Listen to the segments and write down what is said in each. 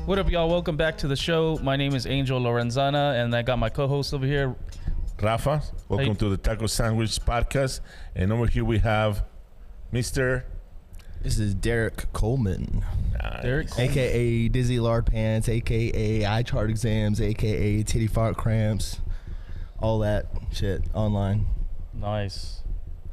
What up, y'all? Welcome back to the show. My name is Angel Lorenzana, and I got my co-host over here, Rafa. Welcome to the Taco Sandwich Podcast. And over here we have Mr. This is Dereck Coleman. Nice. Dereck Coleman. AKA Dizzy Lard Pants, AKA Eye Chart Exams, AKA Titty Fart Cramps. All that shit online. Nice.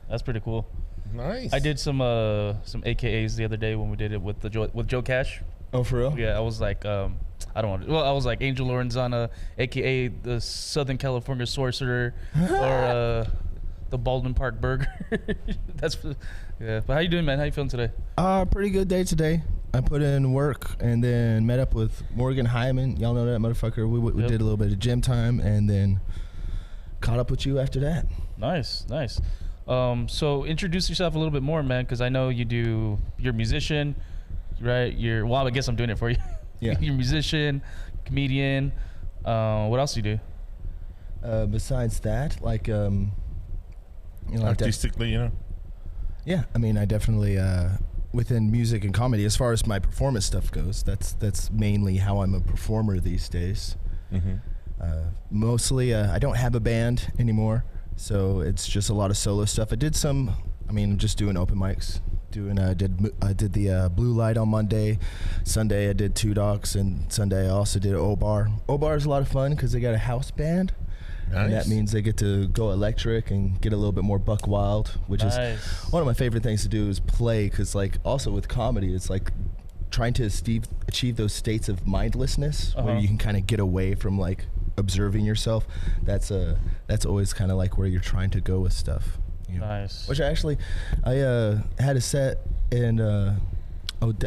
That's pretty cool. Nice. I did some AKAs the other day when we did it with Joe Cash. Oh, for real? Yeah, I was like, I was like Angel Lorenzana, AKA the Southern California Sorcerer, or the Baldwin Park Burger. Yeah. But how you doing, man? How you feeling today? Pretty good day today. I put in work and then met up with Morgan Hyman. Y'all know that motherfucker. We did a little bit of gym time and then caught up with you after that. Nice. So introduce yourself a little bit more, man, because I know you're a musician, right? I guess I'm doing it for you. Yeah. You're a musician, comedian. What else do you do? Besides that, like, Artistically, yeah, I mean, I definitely within music and comedy, as far as my performance stuff goes, that's mainly how I'm a performer these days. Mm-hmm. Mostly, I don't have a band anymore, so it's just a lot of solo stuff. I did just doing open mics. I did the Blue Light on Monday. Sunday I did Two Docs, and Sunday I also did O-Bar. O-Bar is a lot of fun because they got a house band. Nice. And that means they get to go electric and get a little bit more buck wild, which is one of my favorite things to do is play, because like also with comedy, it's like trying to achieve those states of mindlessness where you can kind of get away from like observing yourself. That's always kind of like where you're trying to go with stuff. Nice. Which I had a set in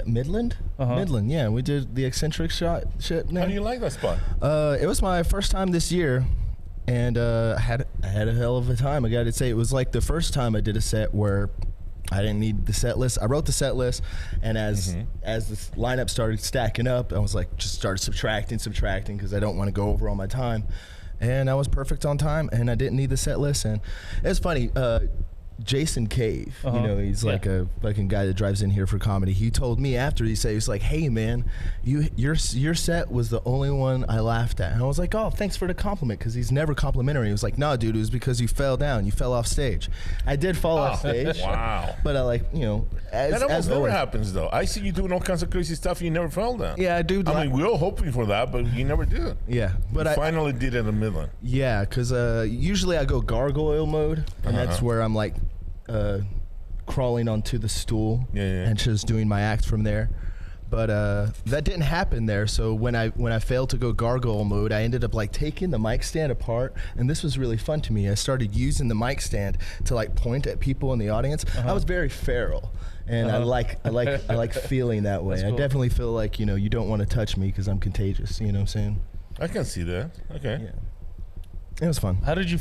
Midland? Midland, yeah. We did the eccentric shit. How do you like that spot? It was my first time this year, and I had a hell of a time. I got to say, it was like the first time I did a set where I didn't need the set list. I wrote the set list, and as this lineup started stacking up, I was like, just started subtracting because I don't want to go over all my time. And I was perfect on time, and I didn't need the set list. And it's funny, Jason Cave, he's like a fucking guy that drives in here for comedy. He told me after, he's like, hey man, your set was the only one I laughed at. And I was like, oh, thanks for the compliment, because he's never complimentary. He was like, nah, dude, it was because you fell off stage. I did fall off stage. Wow. But I that almost never happens though. I see you doing all kinds of crazy stuff. You never fell down. Yeah, I do. I mean, we're all hoping for that, but you never do. Yeah, but I finally did it in Midland. Yeah, because usually I go gargoyle mode, and that's where I'm like crawling onto the stool and just doing my act from there. But that didn't happen there. So when I failed to go gargoyle mode, I ended up like taking the mic stand apart, and this was really fun to me. I started using the mic stand to like point at people in the audience. I was very feral, and I like feeling that way. Cool. I definitely feel like you don't want to touch me because I'm contagious. You know what I'm saying? I can see that. Okay. Yeah. It was fun. How did you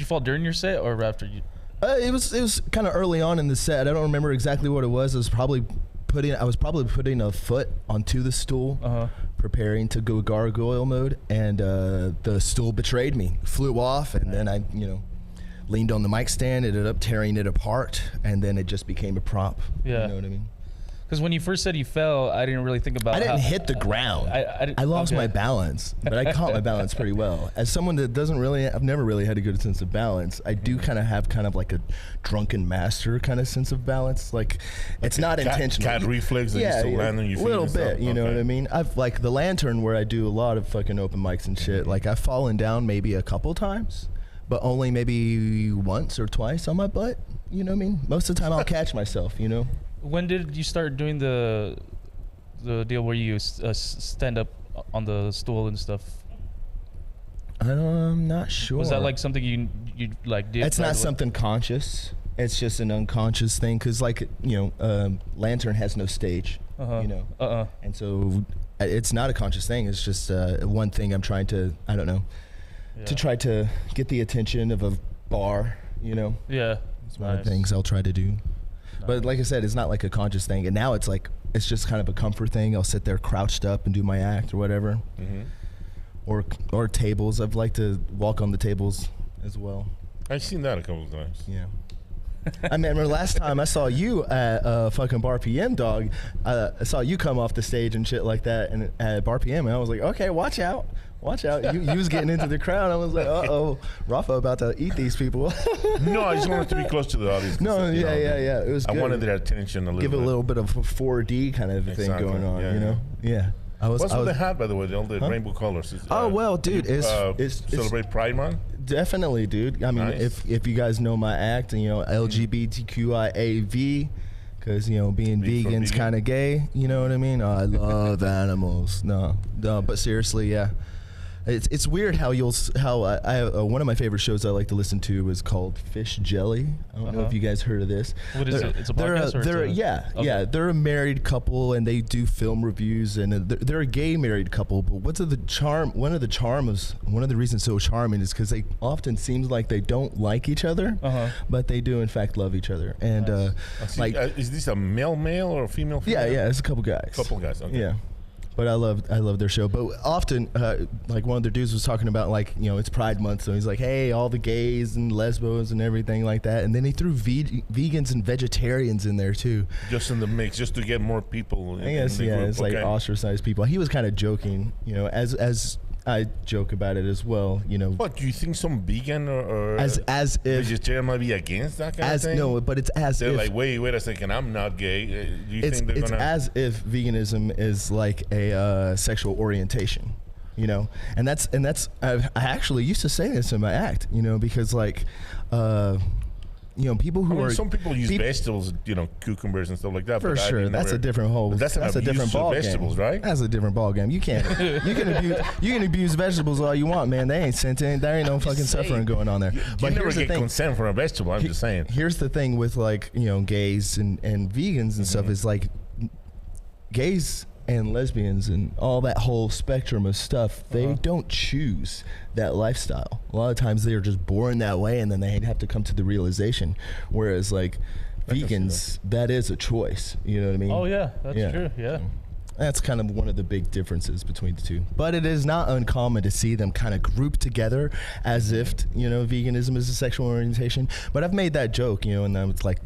fall during your set or after you? It was kind of early on in the set. I don't remember exactly what it was. I was probably putting a foot onto the stool, preparing to go gargoyle mode, and the stool betrayed me, flew off, and then I leaned on the mic stand, ended up tearing it apart, and then it just became a prop. Yeah. You know what I mean? Because when you first said you fell, I didn't really think about. I didn't hit the ground. I lost my balance, but I caught my balance pretty well. As someone that I've never really had a good sense of balance. I do kind of have like a drunken master kind of sense of balance. Like it's not intentional. Cat reflex. And you still land on your feet. A little bit. You know what I mean? I've like the lantern where I do a lot of fucking open mics and shit. Like I've fallen down maybe a couple times, but only maybe once or twice on my butt. You know what I mean? Most of the time I'll catch myself. When did you start doing the deal where you stand up on the stool and stuff? I'm not sure. Was that like something you like did? It's not something conscious. It's just an unconscious thing, because like Lantern has no stage. And so it's not a conscious thing. It's just one thing I'm trying to to try to get the attention of a bar. Yeah. It's one of the things I'll try to do. But like I said, it's not like a conscious thing. And now it's just kind of a comfort thing. I'll sit there crouched up and do my act or whatever. Or tables. I've liked to walk on the tables as well. I've seen that a couple of times. Yeah. I remember last time I saw you at fucking Bar PM, dog. I saw you come off the stage and shit like that, and at Bar PM, and I was like, okay, watch out. Watch out. You was getting into the crowd. I was like, uh-oh, Rafa about to eat these people. No, I just wanted to be close to the audience. No, yeah. It was I good. wanted their attention a little bit. Give it a little bit of a 4D kind of thing going on, you know? Yeah. What's with the hat, by the way? All the rainbow colors. Well, dude, it's celebrate Pride Month? Definitely, dude. I mean, Nice. if you guys know my act, and, you know, LGBTQIAV, because, you know, being vegan's kind of gay, you know what I mean? I love animals. No, but seriously, yeah. It's weird how one of my favorite shows I like to listen to is called Fish Jelly. I don't know if you guys heard of this. What is it? It's a podcast? They're a married couple and they do film reviews, and they're a gay married couple. But one of the reasons so charming is because they often seems like they don't like each other, but they do in fact love each other. And nice. Is this a male or a female? Yeah, it's a couple guys. Okay. Yeah. But I love their show. But often, like one of their dudes was talking about, like, you know, it's Pride Month, so he's like, hey, all the gays and lesbos and everything like that. And then he threw vegans and vegetarians in there too. Just in the mix, just to get more people. I guess, it's like ostracized people. He was kind of joking, you know, as I joke about it as well, you know. What, do you think some vegan or as if vegetarian might be against that kind of thing? No, but it's as they're if like, wait a second, I'm not gay. Do you think they're it's gonna? as if veganism is like a sexual orientation, you know. And that's I actually used to say this in my act, you know, because like you know, people who are some people use vegetables, you know, cucumbers and stuff like that. For sure, that's a different whole. That's a different ball vegetables, game. Right? That's a different ball game. You can't. you can abuse vegetables all you want, man. They ain't sentient. There ain't no fucking suffering going on there. But never get consent for a vegetable. I'm just saying. Here's the thing with, like, you know, gays and vegans and stuff is like gays and lesbians and all that whole spectrum of stuff, they don't choose that lifestyle. A lot of times they're just born that way, and then they have to come to the realization. Whereas, like, vegans, that is a choice. You know what I mean? Oh, yeah. That's true. Yeah. That's kind of one of the big differences between the two. But it is not uncommon to see them kind of grouped together as if, you know, veganism is a sexual orientation. But I've made that joke, you know, and then it's like,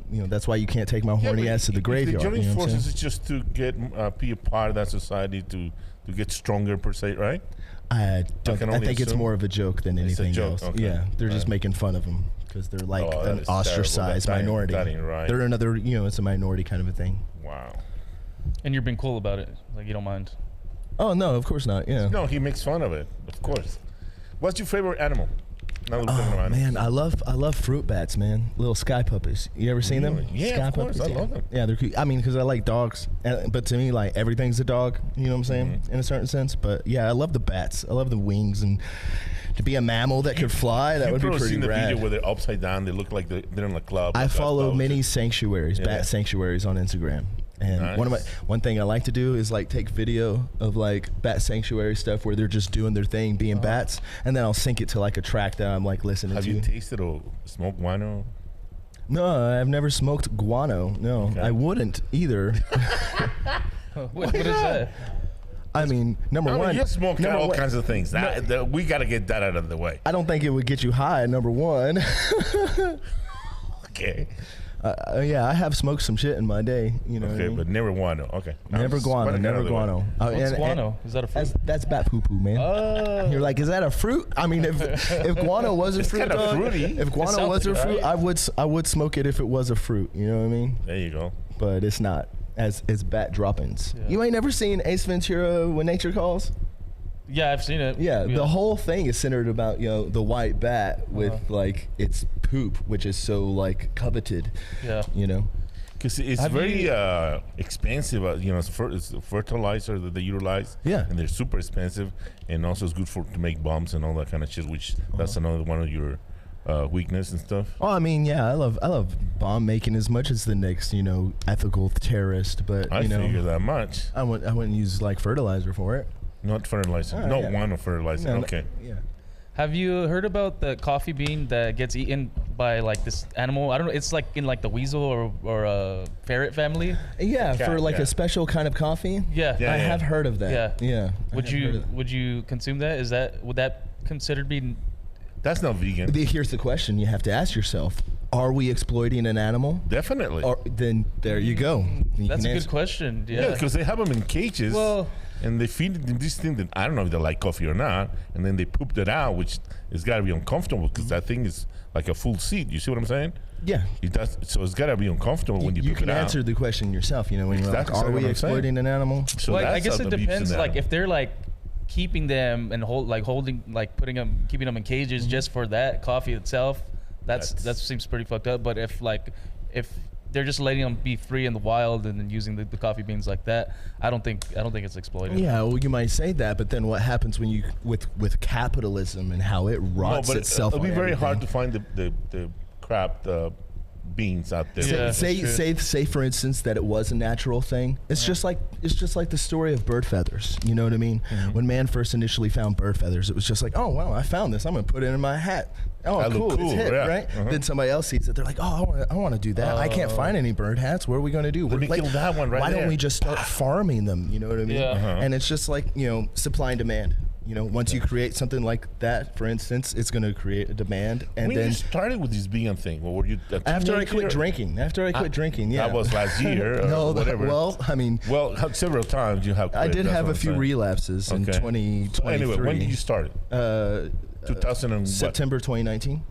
you know, that's why you can't take my horny ass to the graveyard. The joining you know forces is just to get be a part of that society, to get stronger per se, right? I think it's more of a joke than anything else. Okay. Yeah, they're just making fun of them because they're like an ostracized minority. That ain't right. They're another, you know, it's a minority kind of a thing. Wow. And you're being cool about it, like you don't mind. Oh no, of course not. Yeah. No, he makes fun of it. Of course. What's your favorite animal? Oh man, I love fruit bats, man. Little sky puppies. You ever seen them? Yeah, sky of course. puppies? I love them. Yeah, they're cute. I mean, because I like dogs, but to me, like, everything's a dog. You know what I'm saying? In a certain sense. But yeah, I love the bats. I love the wings, and to be a mammal that could fly, that would be pretty seen the rad. video where they're upside down? They look like they're in a club. I follow many sanctuaries, bat sanctuaries on Instagram. And one thing I like to do is, like, take video of, like, bat sanctuary stuff where they're just doing their thing, being bats, and then I'll sync it to, like, a track that I'm, like, listening to. Have you tasted or smoked guano? No, I've never smoked guano. No, I wouldn't either. What is that? I mean, number one, you smoke all kinds of things. We got to get that out of the way. I don't think it would get you high. Number one. Okay. Yeah, I have smoked some shit in my day, you know. Okay, but never guano. Okay. Never guano. What's guano? Is that a fruit? That's bat poo poo, man. Oh. You're like, is that a fruit? I mean, if guano was a fruit, kind of fruity. If guano was a fruit, right? I would smoke it if it was a fruit. You know what I mean? There you go. But it's not. It's bat droppings. Yeah. You ain't never seen Ace Ventura: When Nature Calls? Yeah, I've seen it. Yeah, the whole thing is centered about, you know, the white bat with like its poop, which is so, like, coveted. Yeah, you know, because it's very expensive. You know, it's a fertilizer that they utilize. Yeah, and they're super expensive, and also it's good to make bombs and all that kind of shit. Which that's another one of your weakness and stuff. Oh, I mean, yeah, I love bomb making as much as the next, you know, ethical terrorist. But I figure that much. I wouldn't use, like, fertilizer for it. Not fertilizer. Guano fertilizer. No, okay. Yeah. Have you heard about the coffee bean that gets eaten by, like, this animal? I don't know. It's like in, like, the weasel or a ferret family. Yeah, for like a special kind of coffee. Yeah. I have heard of that. Yeah. Would you consume that? Would that considered be? That's not vegan. Here's the question you have to ask yourself: are we exploiting an animal? Definitely. Or, then there you go. That's a good question. Yeah, because they have them in cages. Well, and they feed them this thing that I don't know if they like coffee or not, and then they poop it out, which has got to be uncomfortable because that thing is like a full seat. You see what I'm saying? Yeah. It does. So it's got to be uncomfortable when you poop it out. You can answer the question yourself. You know, when you're like, are we exploiting an animal? So well, I guess it depends. Like if they're like keeping them and keeping them in cages just for that coffee itself, that seems pretty fucked up. But if they're just letting them be free in the wild and then using the coffee beans like that, I don't think it's exploited. Yeah, well, you might say that, but then what happens when you with capitalism and how it rots itself? It'll be very hard to find the crap beans out there. Yeah, say for instance that it was a natural thing. It's just like the story of bird feathers. You know what I mean? Mm-hmm. When man first initially found bird feathers, it was just like, oh wow, I found this. I'm gonna put it in my hat. Oh, cool. It's hip, right? Uh-huh. Then somebody else sees it. They're like, oh, I want to do that. I can't find any bird hats. What are we going to do? Let me kill that one right Why there. don't we just start farming them? You know what I mean? Yeah. Uh-huh. And it's just like, supply and demand. Once you create something like that, for instance, it's going to create a demand. And when then you started with this vegan thing, what were you? After I quit drinking. Yeah. That was last year or whatever. Several times you have quit. I did have a few relapses in 2023. So anyway, when did you start? September 2019.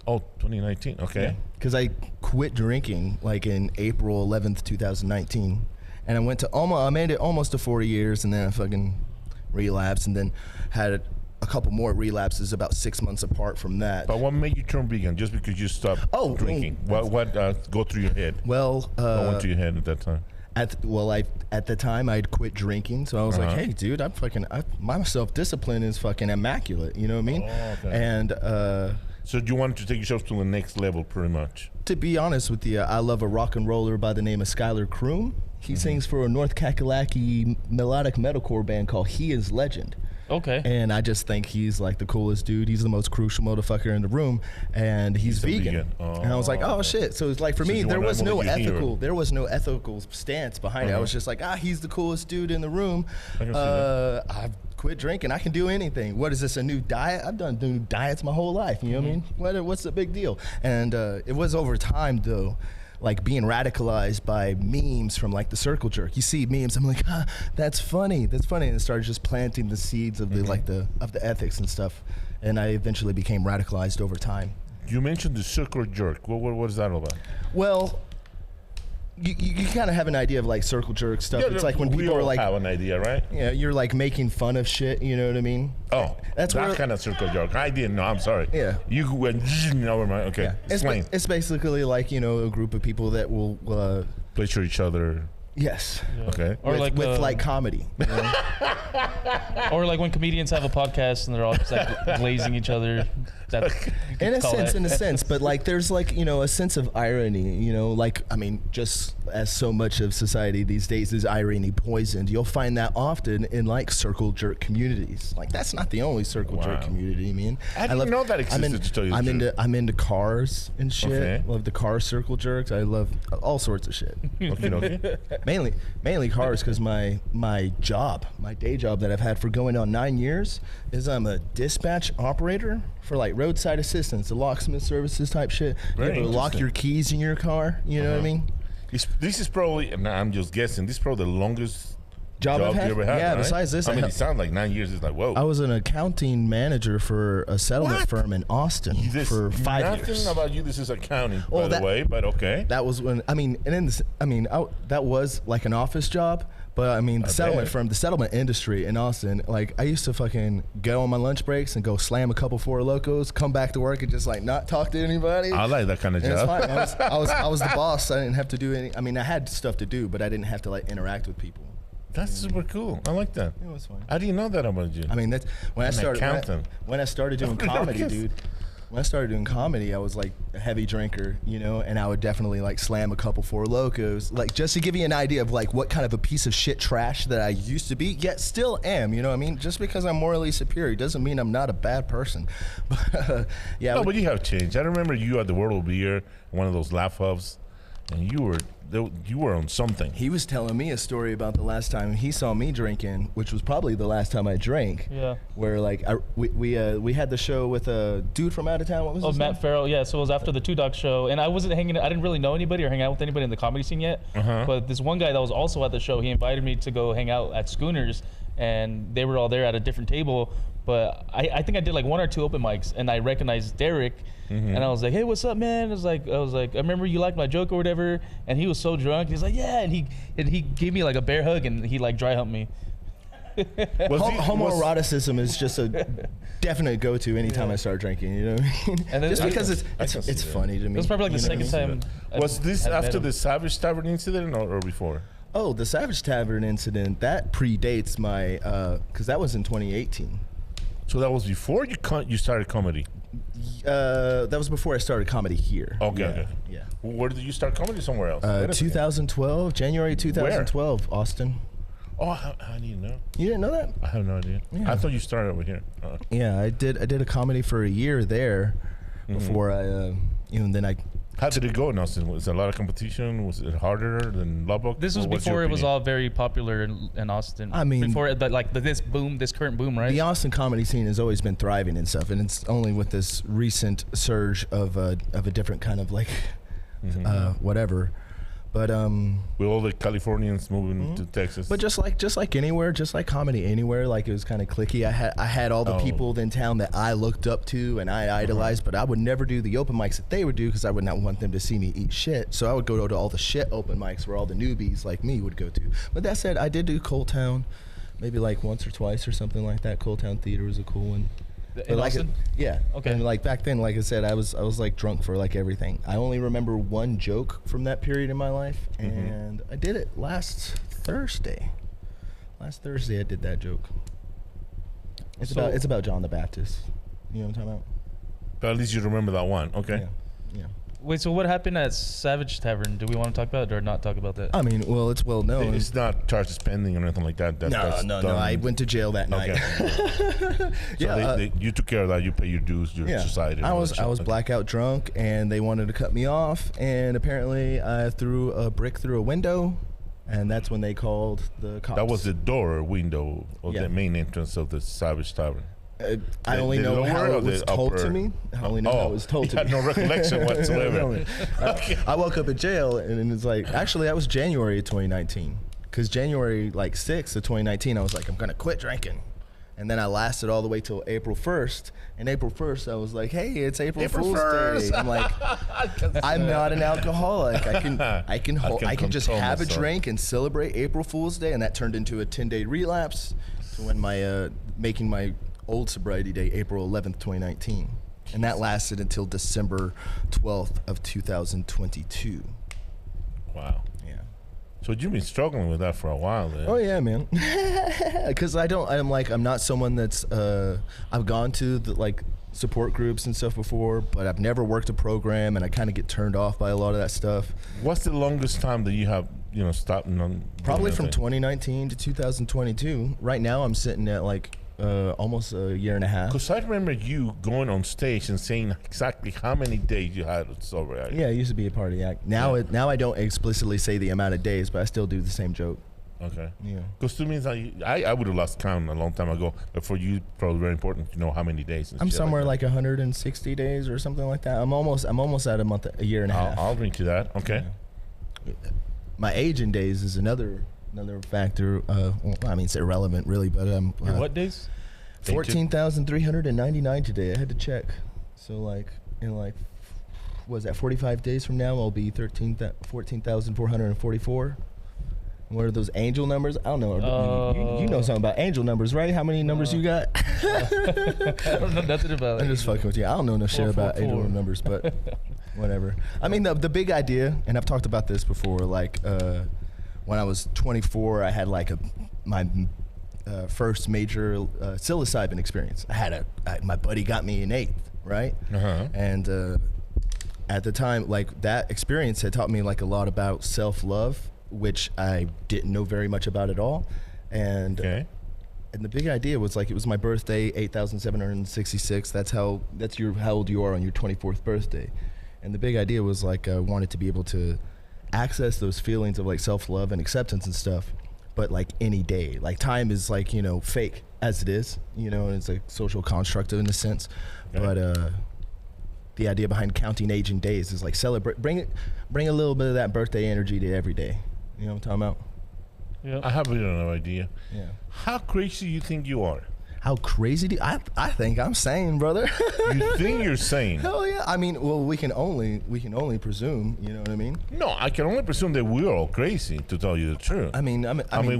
Oh, 2019. Okay. Because I quit drinking like in April 11th, 2019, and I went to I made it almost to 40 years, and then I fucking relapsed, and then had a couple more relapses about 6 months apart from that. But what made you turn vegan? Just because you stopped drinking? What go through your head? Well, what went through your head at that time? At the time I'd quit drinking, so I was like, hey, dude, my self-discipline is fucking immaculate. You know what I mean? Oh, okay. And so you wanted to take yourself to the next level, pretty much. To be honest with you, I love a rock and roller by the name of Skylar Kroom. He sings for a North Kakalaki melodic metalcore band called He Is Legend. Okay. And I just think he's like the coolest dude. He's the most crucial motherfucker in the room, and he's vegan. And I was like, oh shit. So it's like for me, there was no ethical stance behind it. I was just like, he's the coolest dude in the room. I've quit drinking. I can do anything. What is this, a new diet? I've done new diets my whole life. You know what I mean? What's the big deal? And it was over time though, like being radicalized by memes from like the circle jerk. You see memes, I'm like, that's funny. And it started just planting the seeds of the ethics and stuff. And I eventually became radicalized over time. You mentioned the circle jerk. What is that all about? Well, you kind of have an idea of like circle jerk stuff. It's like when people are like, have an idea, right? Yeah, you're like making fun of shit. You know what I mean? Oh, that's that kind of circle jerk. I didn't know. I'm sorry. Yeah, you went over my. Okay, yeah. Explain. It's basically like a group of people that will pleasure each other. Yes. Yeah. Okay. Or with like comedy. You know? Or like when comedians have a podcast and they're all just like glazing each other. In a sense, but like there's like a sense of irony. Like I mean, just as so much of society these days is irony poisoned. You'll find that often in like circle jerk communities. Like that's not the only circle jerk community. I mean, I didn't know that existed. To tell you the truth. I'm into cars and shit. Okay. Love the car circle jerks. I love all sorts of shit. Okay. Mainly cars because my day job that I've had for going on 9 years is I'm a dispatch operator for like roadside assistance, the locksmith services type shit. You're able to lock your keys in your car. You know what I mean? This is probably, and I'm just guessing, this is probably the longest job I've had. You ever had. Yeah, right? Besides this, I mean, it sounds like 9 years. It's like, whoa. I was an accounting manager for a settlement firm in Austin for 5 years. Nothing about you. This is accounting, by the way, but okay. That was when that was like an office job. But I mean, the settlement industry in Austin, like I used to fucking go on my lunch breaks and go slam a couple Four Locos, come back to work and just like not talk to anybody. I like that kind of job. It's fine. I was the boss. I didn't have to do any. I mean, I had stuff to do, but I didn't have to like interact with people. That's super cool. I like that. It was fun. I didn't know that about you. I mean, that's when I started doing comedy, dude. When I started doing comedy, I was like a heavy drinker, and I would definitely like slam a couple Four Locos, like just to give you an idea of like what kind of a piece of shit trash that I used to be, yet still am. You know what I mean? Just because I'm morally superior doesn't mean I'm not a bad person. But but you have changed. I remember you at the World of Beer, one of those laugh-offs, And you were on something. He was telling me a story about the last time he saw me drinking, which was probably the last time I drank. Yeah. Where like we had the show with a dude from out of town. What was his name? Matt Farrell. Yeah. So it was after the Two Dog show, and I wasn't hanging. I didn't really know anybody or hang out with anybody in the comedy scene yet. But this one guy that was also at the show, he invited me to go hang out at Schooners, and they were all there at a different table. But I think I did like 1 or 2 open mics, and I recognized Dereck. And I was like, "Hey, what's up, man?" I was like, "I remember you liked my joke or whatever." And he was so drunk. He's like, "Yeah," and he gave me like a bear hug, and he like dry humped me. Homoeroticism is just a definite go-to anytime I start drinking. You know what I mean? And just because it's funny to me. It was probably like the second time. Was this after the Savage Tavern incident or before? Oh, the Savage Tavern incident that predates my because that was in 2018. So that was before you started comedy. That was before I started comedy here. Okay. Yeah. Where did you start comedy? Somewhere else? 2012, January 2012, Where? Austin. Oh, how do you know? You didn't know that? I have no idea. Yeah. I thought you started over here. Yeah, I did a comedy for a year there before I, then I. How did it go in Austin? Was there a lot of competition? Was it harder than Lubbock? This was before it was all very popular in Austin. I mean, before this current boom, right? The Austin comedy scene has always been thriving and stuff, and it's only with this recent surge of a different kind of like whatever. But with all the Californians moving to Texas. But just like anywhere, just like comedy anywhere, like it was kind of cliquey. I had all the people in town that I looked up to and I idolized, but I would never do the open mics that they would do because I would not want them to see me eat shit. So I would go to all the shit open mics where all the newbies like me would go to. But that said, I did do Cold Town, maybe like once or twice or something like that. Cold Town Theater was a cool one. In Austin? Yeah. Okay. And like back then, like I said, I was like drunk for like everything. I only remember one joke from that period in my life, and I did it last Thursday. Last Thursday, I did that joke. It's about John the Baptist. You know what I'm talking about? But at least you remember that one. Okay. Yeah. Wait, so what happened at Savage Tavern? Do we want to talk about it or not talk about that? I mean, well, it's well known. It's not charges pending or anything like that. No. I went to jail that night. So you took care of that. You pay your dues, your society. I was blackout drunk, and they wanted to cut me off. And apparently, I threw a brick through a window, and that's when they called the cops. That was the door or window of the main entrance of the Savage Tavern. I only know how it was told to me. I only know how it was told to me. You had no recollection whatsoever. I woke up in jail, and it's like, actually, that was January of 2019. Because January, 6th of 2019, I was like, I'm going to quit drinking. And then I lasted all the way till April 1st. And April 1st, I was like, hey, it's April Fool's Day. I'm like, I'm not an alcoholic. I can just have a drink and celebrate April Fool's Day. And that turned into a 10-day relapse to when making my old sobriety day, April 11th, 2019. And that lasted until December 12th of 2022. Wow. Yeah. So you've been struggling with that for a while then. Oh yeah, man. Because I'm not someone that's, I've gone to the support groups and stuff before, but I've never worked a program, and I kind of get turned off by a lot of that stuff. What's the longest time that you have, stopped? Probably from 2019 to 2022. Right now I'm sitting at almost a year and a half. Because I remember you going on stage and saying exactly how many days you had sobriety. Yeah, it used to be a party act. Now I don't explicitly say the amount of days, but I still do the same joke. Okay. Yeah. Because to me, I would have lost count a long time ago. But for you, probably very important to know how many days. I'm somewhere like 160 days or something like that. I'm almost at a year and a half. I'll drink to that. Okay. Yeah. My age in days is another factor. It's irrelevant really, but your what days? 14,399 today. I had to check. So was that 45 days from now? I'll be 14,444. What are those angel numbers? I don't know. You know something about angel numbers, right? How many numbers you got? I don't know nothing about it. I'm just fucking with you. I don't know no shit about angel numbers, but whatever. I mean, the big idea, and I've talked about this before, when I was 24, I had my first major psilocybin experience. My buddy got me an eighth, right? And at the time, that experience had taught me a lot about self-love, which I didn't know very much about at all. And and the big idea was it was my birthday, 8,766. That's how old you are on your 24th birthday. And the big idea was I wanted to be able to access those feelings of like self-love and acceptance and stuff, but like any day. Like time is like, you know, fake as it is, you know, and it's like social construct in a sense. Okay. But the idea behind counting aging days is like celebrate, bring a little bit of that birthday energy to every day. You know what I'm talking about? Yeah. I have no idea. Yeah. How crazy you think you are? How crazy do I think I'm sane, brother. You think you're sane? Hell yeah. I mean, well, we can only presume, you know what I mean? No, I can only presume that we're all crazy, to tell you the truth. I mean,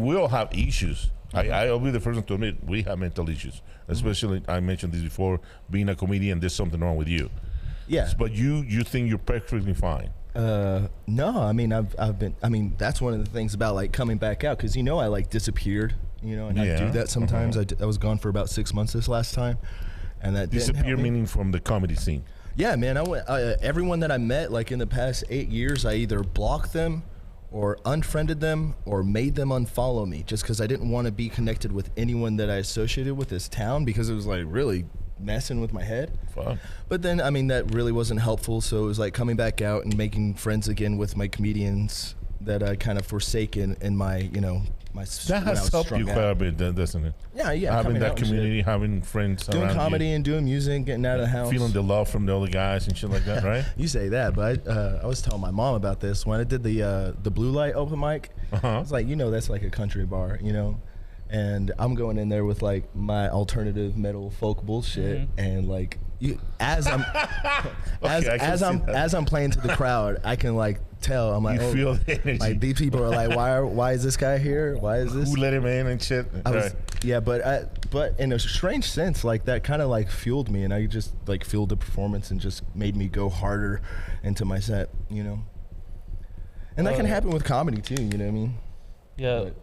we all have issues. I'll be the first one to admit we have mental issues. Especially, I mentioned this before, being a comedian, there's something wrong with you. Yeah. But you think you're perfectly fine. No, I mean, I've been, I mean, that's one of the things about like coming back out, because, you know, I like disappeared, you know, and I do that sometimes. I was gone for about 6 months this last time, and that disappear meaning from the comedy scene. Yeah, man, I went, everyone that I met like in the past 8 years, I either blocked them or unfriended them or made them unfollow me, just because I didn't want to be connected with anyone that I associated with this town, because it was like really messing with my head. Fuck. But then, I mean, that really wasn't helpful, so it was like coming back out and making friends again with my comedians that I kind of forsaken in my, you know, my. That has helped you quite a bit, doesn't it? Yeah. Having that community, having friends doing around comedy you, and doing music, getting out of the house, feeling the love from the other guys and shit like that, right? You say that, but I was telling my mom about this when I did the Blue Light open mic. I was like, you know, that's like a country bar, you know. And I'm going in there with like my alternative metal folk bullshit, and like as I'm playing to the crowd, I can like tell. I'm like, you feel the energy. Like these people are like, why is this guy here? Why is this? Who let him in and shit? Yeah, but in a strange sense, like that kind of like fueled me, and I just like fueled the performance and just made me go harder into my set, you know. And that can happen with comedy too, you know what I mean? Yeah. But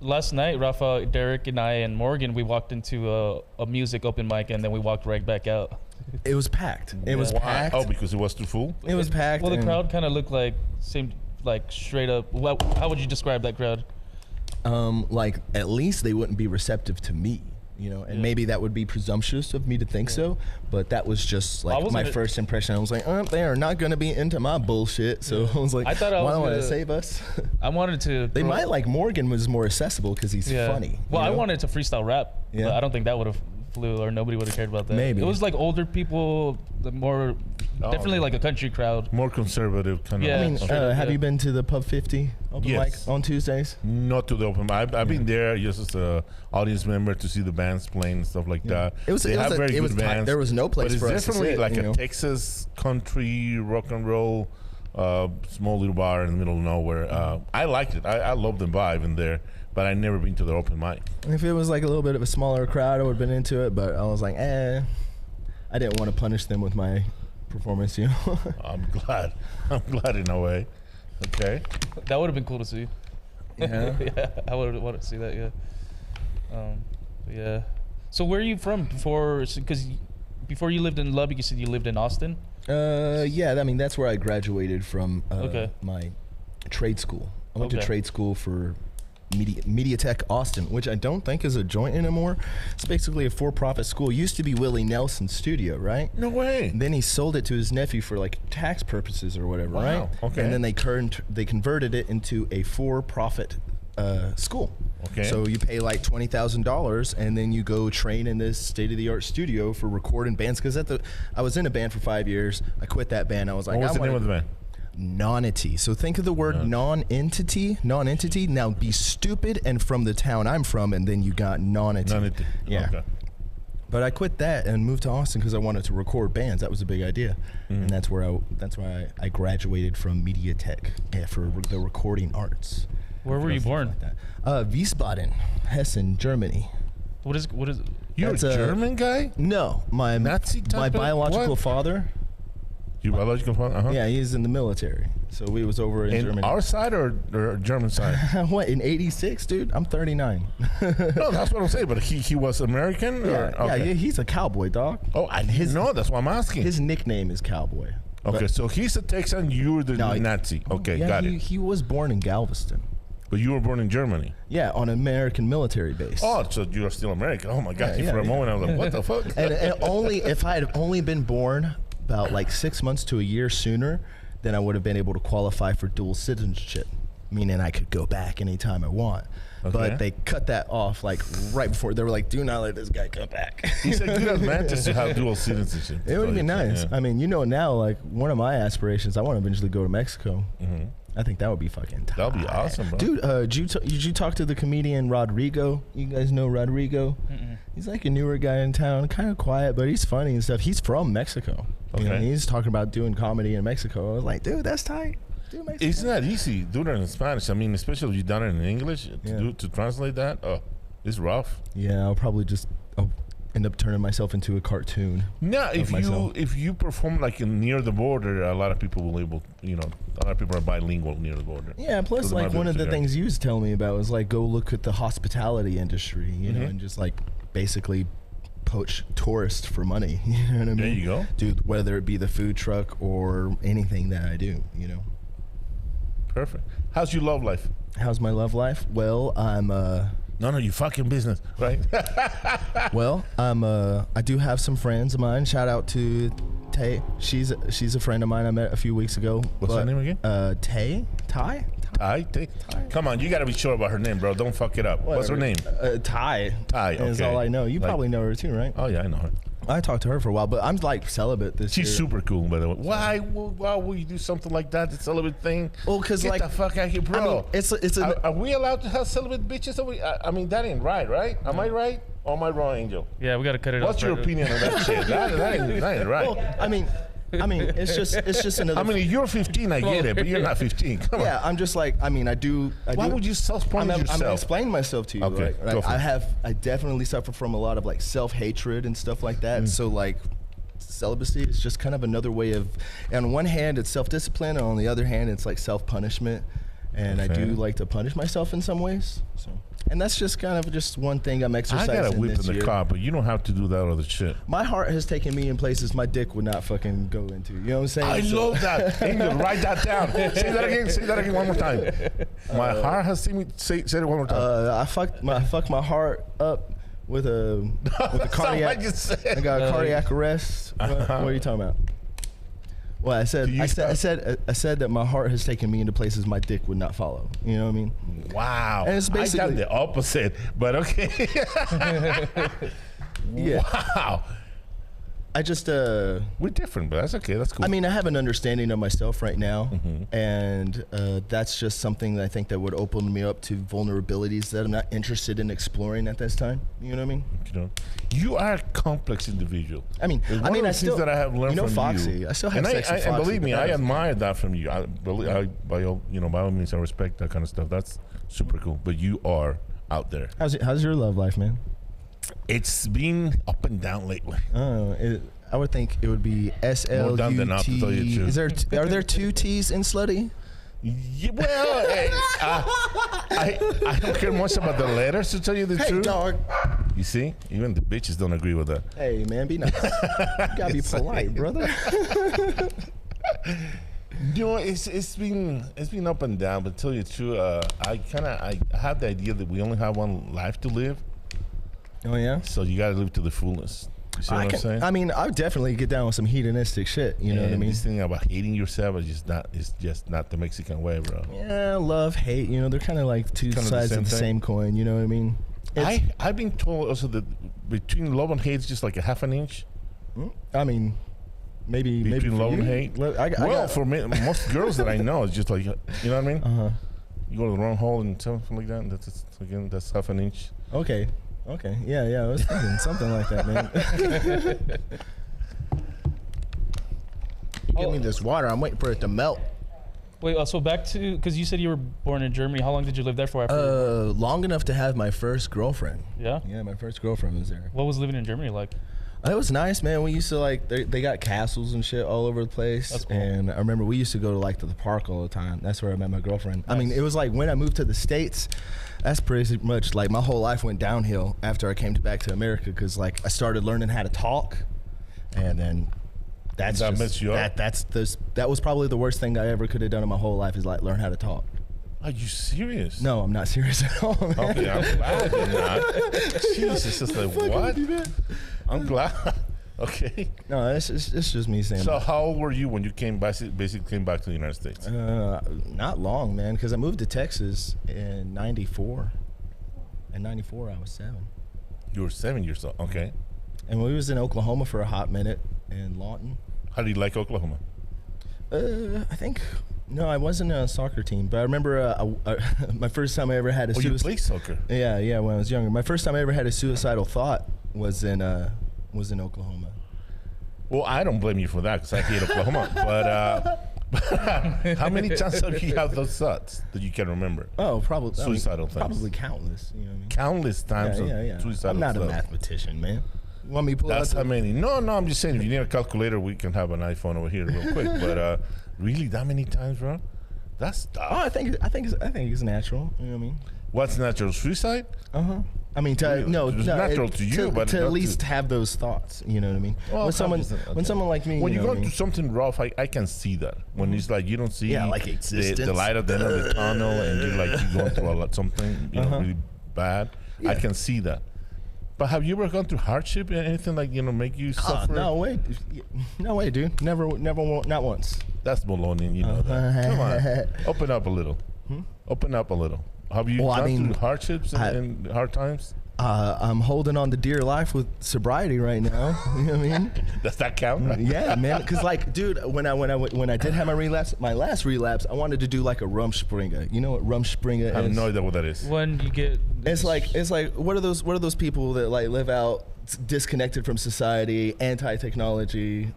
last night, Rafa, Dereck, and I, and Morgan, we walked into a music open mic, and then we walked right back out. It was packed. It was packed. Oh, because it was too full? It was packed. Well, the crowd kind of looked like, seemed like straight up. How would you describe that crowd? Like, at least they wouldn't be receptive to me, you know, and maybe that would be presumptuous of me to think so, but that was just like my first impression. I was like, they are not going to be into my bullshit, so I was like, why don't they save us? I wanted to. They might like Morgan was more accessible because he's funny. Well, I wanted to freestyle rap, but I don't think that would have flew, or nobody would have cared about that. Maybe. It was like older people, definitely like a country crowd. More conservative kind of. I mean, have you been to the Pub 50 open mic on Tuesdays? Not to the open mic. I've been there just as an audience member to see the bands playing and stuff like that. They have very good bands. There was no place for us to sit. But it's definitely like a Texas country rock and roll small little bar in the middle of nowhere. I liked it. I loved the vibe in there. But I've never been to the open mic. If it was like a little bit of a smaller crowd, I would have been into it. But I was like, I didn't want to punish them with my performance, you know. I'm glad in a way. Okay. That would have been cool to see. Yeah. Yeah, I would have wanted to see that. Yeah. Yeah. So where are you from before? Because before you lived in Lubbock, you said you lived in Austin. Yeah. I mean, that's where I graduated from. My trade school. I went to trade school for Media Tech Austin, which I don't think is a joint anymore. It's basically a for-profit school. It used to be Willie Nelson's studio, right? No way. And then he sold it to his nephew for like tax purposes or whatever, right? Okay. And then they converted it into a for-profit school. Okay. So you pay like $20,000 and then you go train in this state-of-the-art studio for recording bands. Because I was in a band for 5 years. I quit that band. I was like, what was the name of the band? Nonentity. So think of the word non-entity. Now be stupid and from the town I'm from, and then you got nonentity. Yeah. Okay. But I quit that and moved to Austin because I wanted to record bands. That was a big idea, and that's why I graduated from Media Tech for the recording arts. Where were you born? Like Wiesbaden, Hessen, Germany. What is? You're a German guy? No, my biological father. Your biological father? Yeah, he's in the military. So we was over in Germany. Our side or German side? What, in 86, dude? I'm 39. No, that's what I'm saying. But he was American? Yeah, he's a cowboy, dog. Oh, I didn't know. That's why I'm asking. His nickname is Cowboy. Okay, so he's a Texan, you're the Nazi. Okay, got it. He was born in Galveston. But you were born in Germany? Yeah, on an American military base. Oh, so you're still American. Oh, my God. For a moment, I was like, what the fuck? And only if I had only been born about like 6 months to a year sooner, then I would have been able to qualify for dual citizenship, meaning I could go back anytime I want. Okay. But they cut that off like right before. They were like, "Do not let this guy come back." It's a good advantage to have dual citizenship. It would be nice. Yeah. I mean, now, like one of my aspirations, I want to eventually go to Mexico. Mm-hmm. I think that would be fucking tight. That would be awesome, bro. Dude, did you talk to the comedian Rodrigo? You guys know Rodrigo? Mm-mm. He's like a newer guy in town, kind of quiet, but he's funny and stuff. He's from Mexico. Okay. He's talking about doing comedy in Mexico. I was like, dude, that's tight. It's not easy doing it in Spanish. I mean, especially if you've done it in English, to translate that, it's rough. Yeah, I'll end up turning myself into a cartoon. No, if you perform like near the border, a lot of people will a lot of people are bilingual near the border. Yeah, plus like one of the things you was telling me about was like go look at the hospitality industry, know, and just like basically poach tourists for money. You know what I mean? There you go. Dude, whether it be the food truck or anything that I do, Perfect. How's your love life? How's my love life? Well, I'm None of your fucking business, right? Well, I do have some friends of mine. Shout out to Tay. She's a friend of mine I met a few weeks ago. What's her name again? Tay? Ty? Come on, you got to be sure about her name, bro. Don't fuck it up. Whatever. What's her name? Ty. Ty, okay. Is all I know. You probably know her too, right? Oh, yeah, I know her. I talked to her for a while, but I'm like celibate this year. She's super cool, by the way. Why would you do something like that, the celibate thing? Well, because Get the fuck out here, bro. I mean, are we allowed to have celibate bitches? I mean, that ain't right? Am I right? Or am I wrong, Angel? Yeah, we got to cut it off. What's your opinion on that shit? That ain't right. Well, I mean, it's just another. I mean, you're 15, I get it, but you're not 15. Come on. Yeah, I'm just like, I do. Why would you self-punish yourself? I'm explaining myself to you. Okay, right? I definitely suffer from a lot of like self-hatred and stuff like that. So like, celibacy is just kind of another way of, on one hand, it's self-discipline, and on the other hand, it's like self-punishment. And I do like to punish myself in some ways. So, and that's just kind of just one thing I'm exercising this year. I got a whip in the car, but you don't have to do that other shit. My heart has taken me in places my dick would not fucking go into. You know what I'm saying? I love that. Angel, write that down. Say that again one more time. My heart has seen me. Say it one more time. I fucked my heart up with a cardiac. I got a cardiac arrest. What are you talking about? Well, I said that my heart has taken me into places my dick would not follow. You know what I mean? Wow. And it's basically I got the opposite, but okay. Yeah. Wow. I just we're different, but that's okay. That's cool. I mean, I have an understanding of myself right now, and that's just something that I think that would open me up to vulnerabilities that I'm not interested in exploring at this time. You know what I mean? You are a complex indivial. I mean, I still that I have learned from Foxy. you. I still have sex with Foxy. And believe me, I admire that from you. By all means, I respect that kind of stuff. That's super cool. But you are out there. How's your love life, man? It's been up and down lately. I would think it would be SLUT. More down than up, to tell you the truth. Are there two T's in slutty? Yeah, well, I don't care much about the letters, to tell you the truth. Dog. You see, even the bitches don't agree with that. Hey, man, be nice. You gotta be polite, brother. It's been up and down, but to tell you the truth, I have the idea that we only have one life to live. Oh yeah. So you gotta live to the fullness. You see what I'm saying? I mean, I would definitely get down with some hedonistic shit. You know what I mean? This thing about hating yourself is just not the Mexican way, bro. Yeah, love, hate. They're kind of like two sides of the same coin. You know what I mean? I've been told also that between love and hate is just like a half an inch. I mean, maybe between love and hate. For me, most girls that I know, it's just like, you know what I mean? You go to the wrong hole and something like that. And that's half an inch. Okay. Yeah. I was thinking something like that, man. Give me this water. I'm waiting for it to melt. Wait, so back to, because you said you were born in Germany. How long did you live there for? After long enough to have my first girlfriend. Yeah? Yeah, my first girlfriend was there. What was living in Germany like? It was nice, man. We used to they got castles and shit all over the place. That's cool. And I remember we used to go to the park all the time. That's where I met my girlfriend. Nice. I mean, it was like when I moved to the States, that's pretty much like my whole life went downhill after I came back to America, because like I started learning how to talk, and then that was probably the worst thing I ever could have done in my whole life, is like learn how to talk. Are you serious? No, I'm not serious at all, man. Okay, I'm glad you're not. Jesus, it's like, what? I'm glad. Okay. No, it's just me saying. So how old were you when you basically came back to the United States? Not long, man, because I moved to Texas in '94. In '94, I was 7. You were 7 years old. Okay. And we was in Oklahoma for a hot minute in Lawton. How do you like Oklahoma? I think no, I wasn't a soccer team, but I remember my first time I ever had a. Oh, you played soccer? Yeah, when I was younger. My first time I ever had a suicidal thought was in Oklahoma. Well, I don't blame you for that because I hate Oklahoma. But how many times have you had those thoughts that you can remember? Oh, probably suicidal things. Probably countless. You know what I mean? Countless times. Yeah. Suicidal. I'm not stuff. a mathematician, man. You want me to pull That's out how many. No, I'm just saying. If you need a calculator, we can have an iPhone over here real quick. But really, that many times, bro? That's tough. Oh, I think it's natural. You know what I mean? What's natural? Suicide? I mean, it's natural to you, but to at least have those thoughts. You know what I mean? Well, when someone like me, when you know go what I through mean? something rough, I can see that. When it's like you don't see like existence. the light at the end of the tunnel, and you're going through something really bad. Yeah. I can see that. But have you ever gone through hardship and anything like make you suffer? No way, dude. Never, not once. That's baloney, you know that. Come on, open up a little. Open up a little. Have you gone through hardships and hard times? I'm holding on to dear life with sobriety right now. You know what I mean? Does that count? Yeah, man. Because dude, when I did have my last relapse, I wanted to do like a Rumspringa. You know what Rumspringa is? I have no idea what that is. When you get, it's like what are those people that like live out disconnected from society, anti-technology.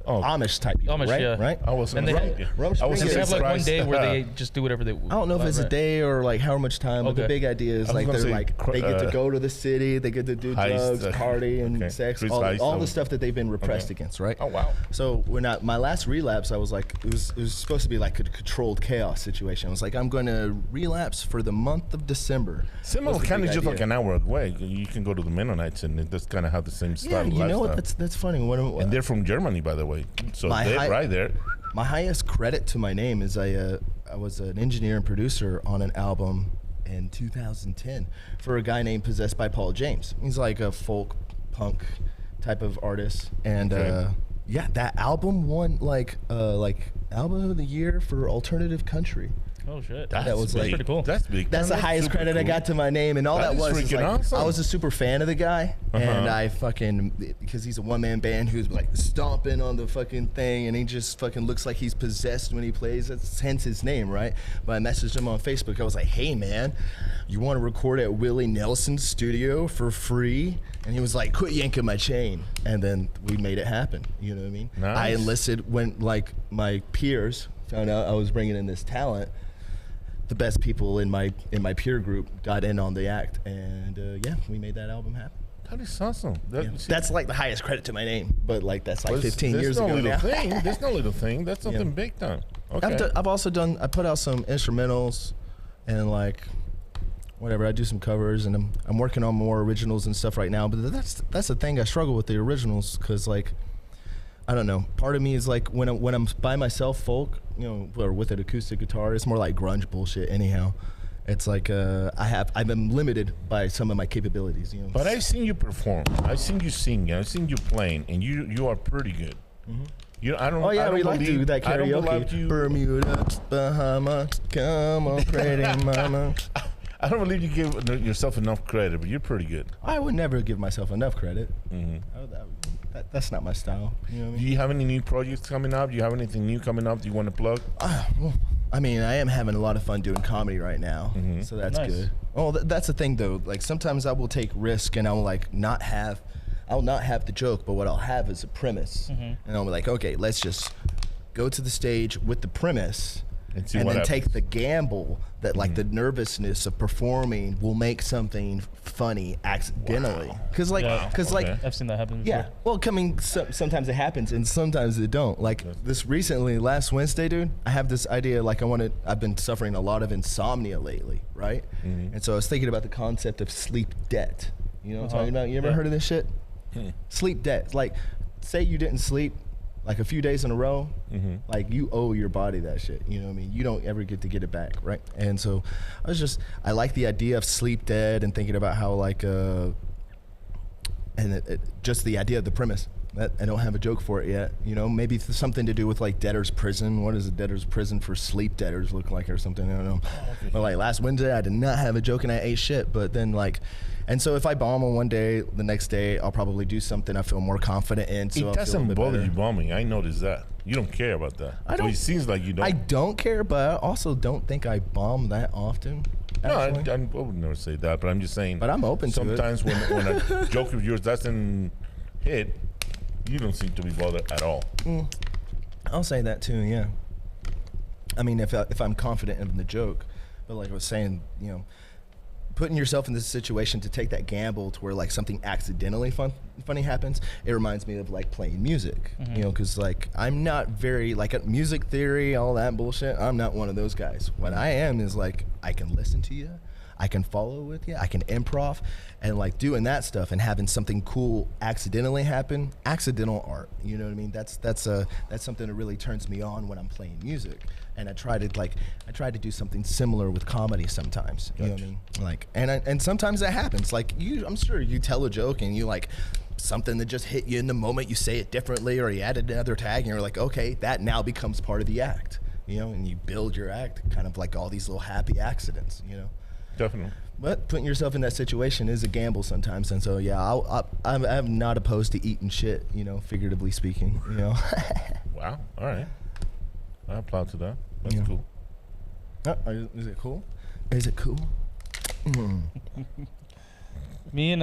Amish type people, Amish, right? yeah. Right? I was And they have like one day where they just do whatever they. I don't know if it's a day or like how much time, but the big idea is like they get to go to the city, they get to do drugs, party, and sex, all the stuff that they've been repressed against, right? Oh wow! So my last relapse, I was like, it was supposed to be like a controlled chaos situation. I was like, I'm going to relapse for the month of December. Similar, kind of just like an hour away. You can go to the Mennonites, and that's kind of have the same style. Yeah, you know what? That's funny. And they're from Germany, by the way. So they're right there. My highest credit to my name is I was an engineer and producer on an album in 2010 for a guy named Possessed by Paul James. He's like a folk punk type of artist, and that album won like album of the year for alternative country. Oh shit! That was pretty cool. That's big. That's the highest credit I got to my name, and all that was is like, awesome. I was a super fan of the guy, and I because he's a one-man band who's like stomping on the fucking thing, and he just fucking looks like he's possessed when he plays. That's hence his name, right? But I messaged him on Facebook. I was like, hey man, you want to record at Willie Nelson's studio for free? And he was like, quit yanking my chain. And then we made it happen. You know what I mean? Nice. I enlisted when like my peers found out I was bringing in this talent. The best people in my peer group got in on the act, and we made that album happen. That is awesome. That's like the highest credit to my name, but like that's like 15 years ago now. There's no little thing. That's something big time. Okay. I've also I put out some instrumentals, and like whatever. I do some covers, and I'm working on more originals and stuff right now. But that's the thing. I struggle with the originals because like. I don't know. Part of me is like when I'm by myself, folk, or with an acoustic guitar, it's more like grunge bullshit. Anyhow, it's like I've been limited by some of my capabilities. But I've seen you perform. I've seen you sing. I've seen you playing, and you are pretty good. Mm-hmm. I don't. Oh yeah, we like to do that karaoke. Bermuda, Bahamas, come on, pretty mama. I don't believe you give yourself enough credit, but you're pretty good. I would never give myself enough credit. Mm-hmm. That's not my style. You know what I mean? Do you have any new projects coming up? Do you have anything new coming up? Do you want to plug? Well, I mean, I am having a lot of fun doing comedy right now, so that's good. Oh, that's the thing though. Like sometimes I will take risk and I will not have the joke, but what I'll have is a premise, and I'll be like, okay, let's just go to the stage with the premise. And then happens. Take the gamble that like the nervousness of performing will make something funny accidentally. Because I've seen that happen. Yeah. Well, sometimes it happens and sometimes it don't. Like this recently, last Wednesday, dude, I have this idea. Like I've been suffering a lot of insomnia lately, right? And so I was thinking about the concept of sleep debt. You know what I'm talking about? You ever heard of this shit? Sleep debt. Like, say you didn't sleep like a few days in a row, like you owe your body that shit. You know what I mean? You don't ever get to get it back, right? And so I like the idea of sleep debt and thinking about how like, just the idea of the premise. I don't have a joke for it yet. You know, maybe something to do with like debtor's prison. What does a debtor's prison for sleep debtors look like or something? I don't know. But like last Wednesday, I did not have a joke and I ate shit. But then like, and so if I bomb on one day, the next day I'll probably do something I feel more confident in. So it doesn't bother you bombing. I noticed that. You don't care about that. It seems like you don't. I don't care, but I also don't think I bomb that often. No, I would never say that, but I'm just saying. But I'm open to it. Sometimes when a joke of yours doesn't hit, you don't seem to be bothered at all. I'll say that too, yeah. I mean, if I'm confident in the joke, but like I was saying, you know, putting yourself in this situation to take that gamble to where like something accidentally funny happens, it reminds me of like playing music, you know, because like I'm not very like music theory, all that bullshit. I'm not one of those guys. What I am is like I can listen to you, I can follow with you, I can improv, and like doing that stuff and having something cool accidentally happen, accidental art. You know what I mean? That's something that really turns me on when I'm playing music. And I try to do something similar with comedy sometimes. You know what I mean? Like, and sometimes that happens. Like I'm sure you tell a joke and you like something that just hit you in the moment. You say it differently, or you added another tag, and you're like, okay, that now becomes part of the act. You know, and you build your act kind of like all these little happy accidents. You know. Definitely. But putting yourself in that situation is a gamble sometimes, and so yeah, I'm not opposed to eating shit. You know, figuratively speaking. You know. Wow. All right. I applaud to that. That's cool. Is it cool? Is it cool? Me and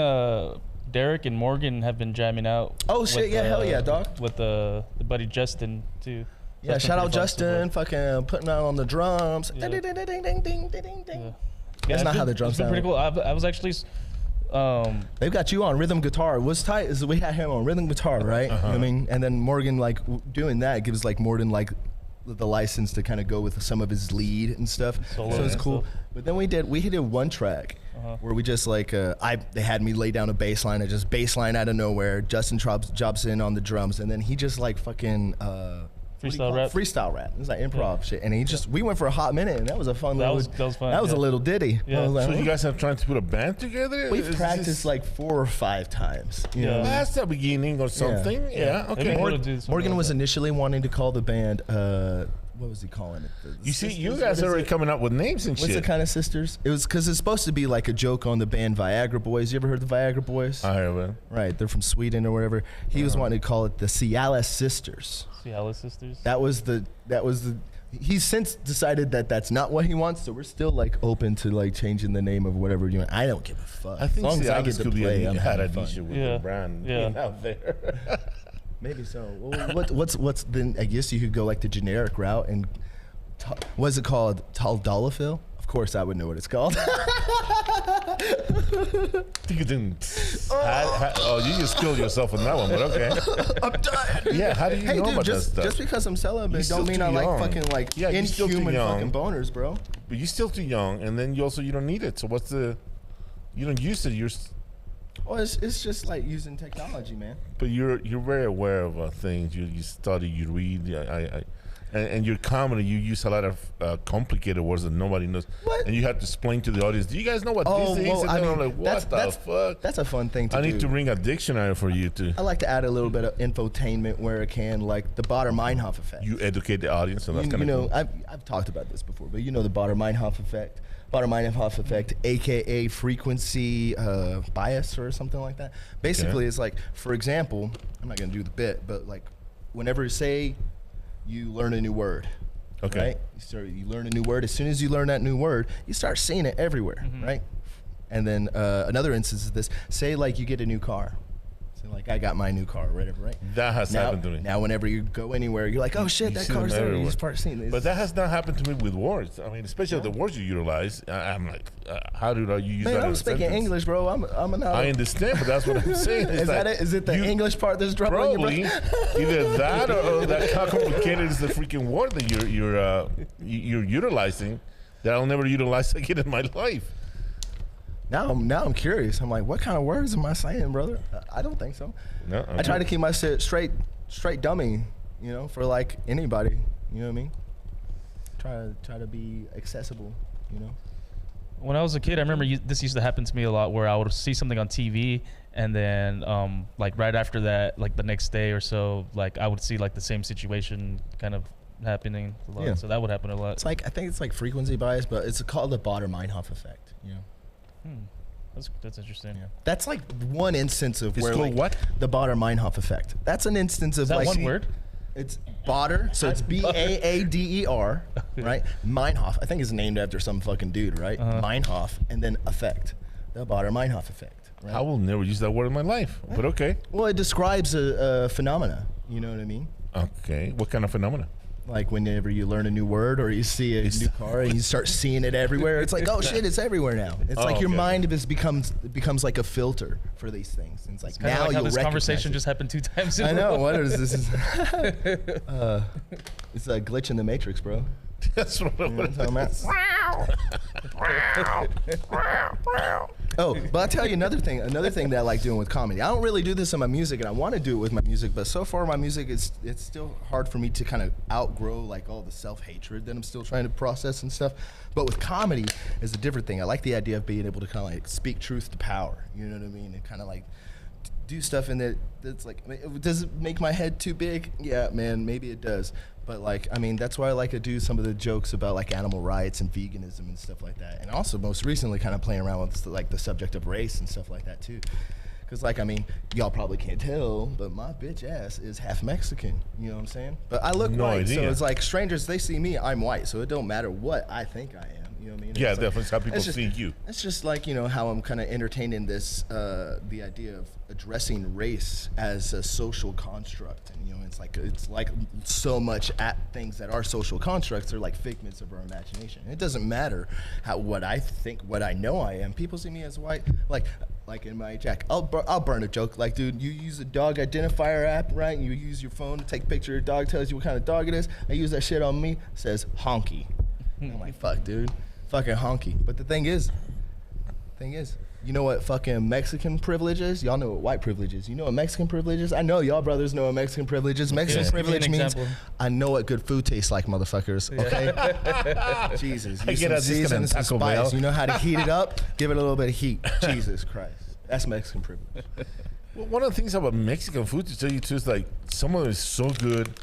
Dereck and Morgan have been jamming out. Oh shit! Yeah, hell yeah, dog. With the buddy Justin too. Yeah, shout out Justin, fucking putting out on the drums. Yeah. Ding, ding, ding, ding, ding, ding, ding. Yeah. That's not how the drums sound. Pretty cool. I was actually. They've got you on rhythm guitar. What's tight is we had him on rhythm guitar, right? You know what I mean? And then Morgan like doing that gives like Morgan like the license to kind of go with some of his lead and stuff. Solo so it's cool. But then we did one track where we just like they had me lay down a bass line. I just bass line out of nowhere. Justin drops in on the drums, and then he just like fucking freestyle rap. It was like improv shit, and we went for a hot minute, and that was a fun little. That was fun. That was a little ditty. Yeah. Like, so you guys have trying to put a band together? We've practiced like 4 or 5 times. You know? That's the beginning or something. Yeah. Okay. Morgan was initially wanting to call the band. What was he calling it? You see, you guys are already coming up with names and shit. What's the kind of sisters? It was because it's supposed to be like a joke on the band Viagra Boys. You ever heard the Viagra Boys? I have. Right, they're from Sweden or whatever. He was wanting to call it the Cialis Sisters. Cialis Sisters. That was the. He's since decided that that's not what he wants, so we're still like open to like changing the name of whatever you want. I don't give a fuck. I think as long as I get Cialis to play, I'm having fun. with the brand being out there. Maybe so. Well, what's then? I guess you could go like the generic route and. What's it called? Taldolafil? Of course, I would know what it's called. You just killed yourself on that one, but okay. I'm done. Yeah, how do you know about that stuff? Just because I'm celibate don't mean I like fucking like inhuman fucking boners, bro. But you're still too young, and then you don't need it. So you don't use it. Well, it's just like using technology, man. But you're very aware of things. You study, you read. And your comedy, you use a lot of complicated words that nobody knows. What? And you have to explain to the audience, do you guys know what this is? Well, and then I'm like, what the fuck? That's a fun thing to do. I need to bring a dictionary for you to. I like to add a little bit of infotainment where I can, like the Baader-Meinhof effect. You educate the audience, and that's kind of cool. I've talked about this before, but you know the Baader-Meinhof effect. Baader-Meinhof effect, aka frequency bias or something like that. Basically, it's like, for example, I'm not gonna do the bit, but like, whenever you learn a new word, right? You learn a new word. As soon as you learn that new word, you start seeing it everywhere, right? And then another instance of this, say like you get a new car. So like I got my new car or whatever, right? That has happened to me. Now whenever you go anywhere, you're like, oh shit, that car's there. You start seeing this. But that has not happened to me with words. I mean, especially the words you utilize. I'm like, how do you use that in a I'm speaking sentence? English, bro. I understand, but that's what I'm saying. Is that it? Is it the English part that's dropping? Probably either that or that how complicated is the freaking word that you're utilizing that I'll never utilize again in my life. Now I'm curious. I'm like, what kind of words am I saying, brother? I don't think so. No, I try to keep my shit straight dummy, you know, for like anybody. You know what I mean? Try to be accessible, you know. When I was a kid, I remember this used to happen to me a lot, where I would see something on TV, and then like right after that, like the next day or so, like I would see like the same situation kind of happening a lot. Yeah. So that would happen a lot. It's like, I think it's like frequency bias, but it's called the Baader-Meinhof effect. You know. That's interesting. Yeah. That's like one instance of it's where called like what? The Baader-Meinhof effect. That's an instance of Is that like one word? It's Baader, so it's Baader, right? Meinhof, I think it's named after some fucking dude, right? Meinhof, and then effect, the Baader-Meinhof effect. Right? I will never use that word in my life, but okay. Well, it describes a phenomena. You know what I mean? Okay, what kind of phenomena? Like whenever you learn a new word or you see a new car and you start seeing it everywhere, it's like, oh shit, it's everywhere now. It's like your mind becomes like a filter for these things. And it's like, now like you'll this conversation it. just happened 2 times in I a know. row. What is this? It's a glitch in the Matrix, bro. That's what I'm talking about. Oh, but I'll tell you another thing that I like doing with comedy. I don't really do this in my music, and I want to do it with my music, but so far my music it's still hard for me to kind of outgrow like all the self-hatred that I'm still trying to process and stuff. But with comedy is a different thing. I like the idea of being able to kind of like speak truth to power. You know what I mean? And kind of like do stuff in that's like, does it make my head too big? Yeah, man, maybe it does. But like, I mean, that's why I like to do some of the jokes about like animal rights and veganism and stuff like that. And also most recently kind of playing around with like the subject of race and stuff like that too. Cause like, I mean, y'all probably can't tell, but my bitch ass is half Mexican. You know what I'm saying? But I look white, so it's like strangers, they see me, I'm white. So it don't matter what I think I am. You know what I mean? Yeah, it's definitely. like, how people see you. It's just like, you know, how I'm kind of entertaining this, the idea of addressing race as a social construct. And, you know, it's like so much at things that are social constructs are like figments of our imagination. It doesn't matter what I think, what I know I am. People see me as white, like in my Jack. I'll burn a joke. Like, dude, you use a dog identifier app, right? You use your phone to take a picture of your dog, tells you what kind of dog it is. I use that shit on me, says honky. I'm like, fuck, dude. Fucking honky. But the thing is, you know what fucking Mexican privilege is? Y'all know what white privilege is. You know what Mexican privilege is? I know y'all brothers know what Mexican privilege is. Mexican privilege means I know what good food tastes like, motherfuckers. Okay? Jesus. I get a season, some Taco spice. Bell. You know how to heat it up? Give it a little bit of heat. Jesus Christ. That's Mexican privilege. Well, one of the things about Mexican food, to tell you too, is like some of it is so good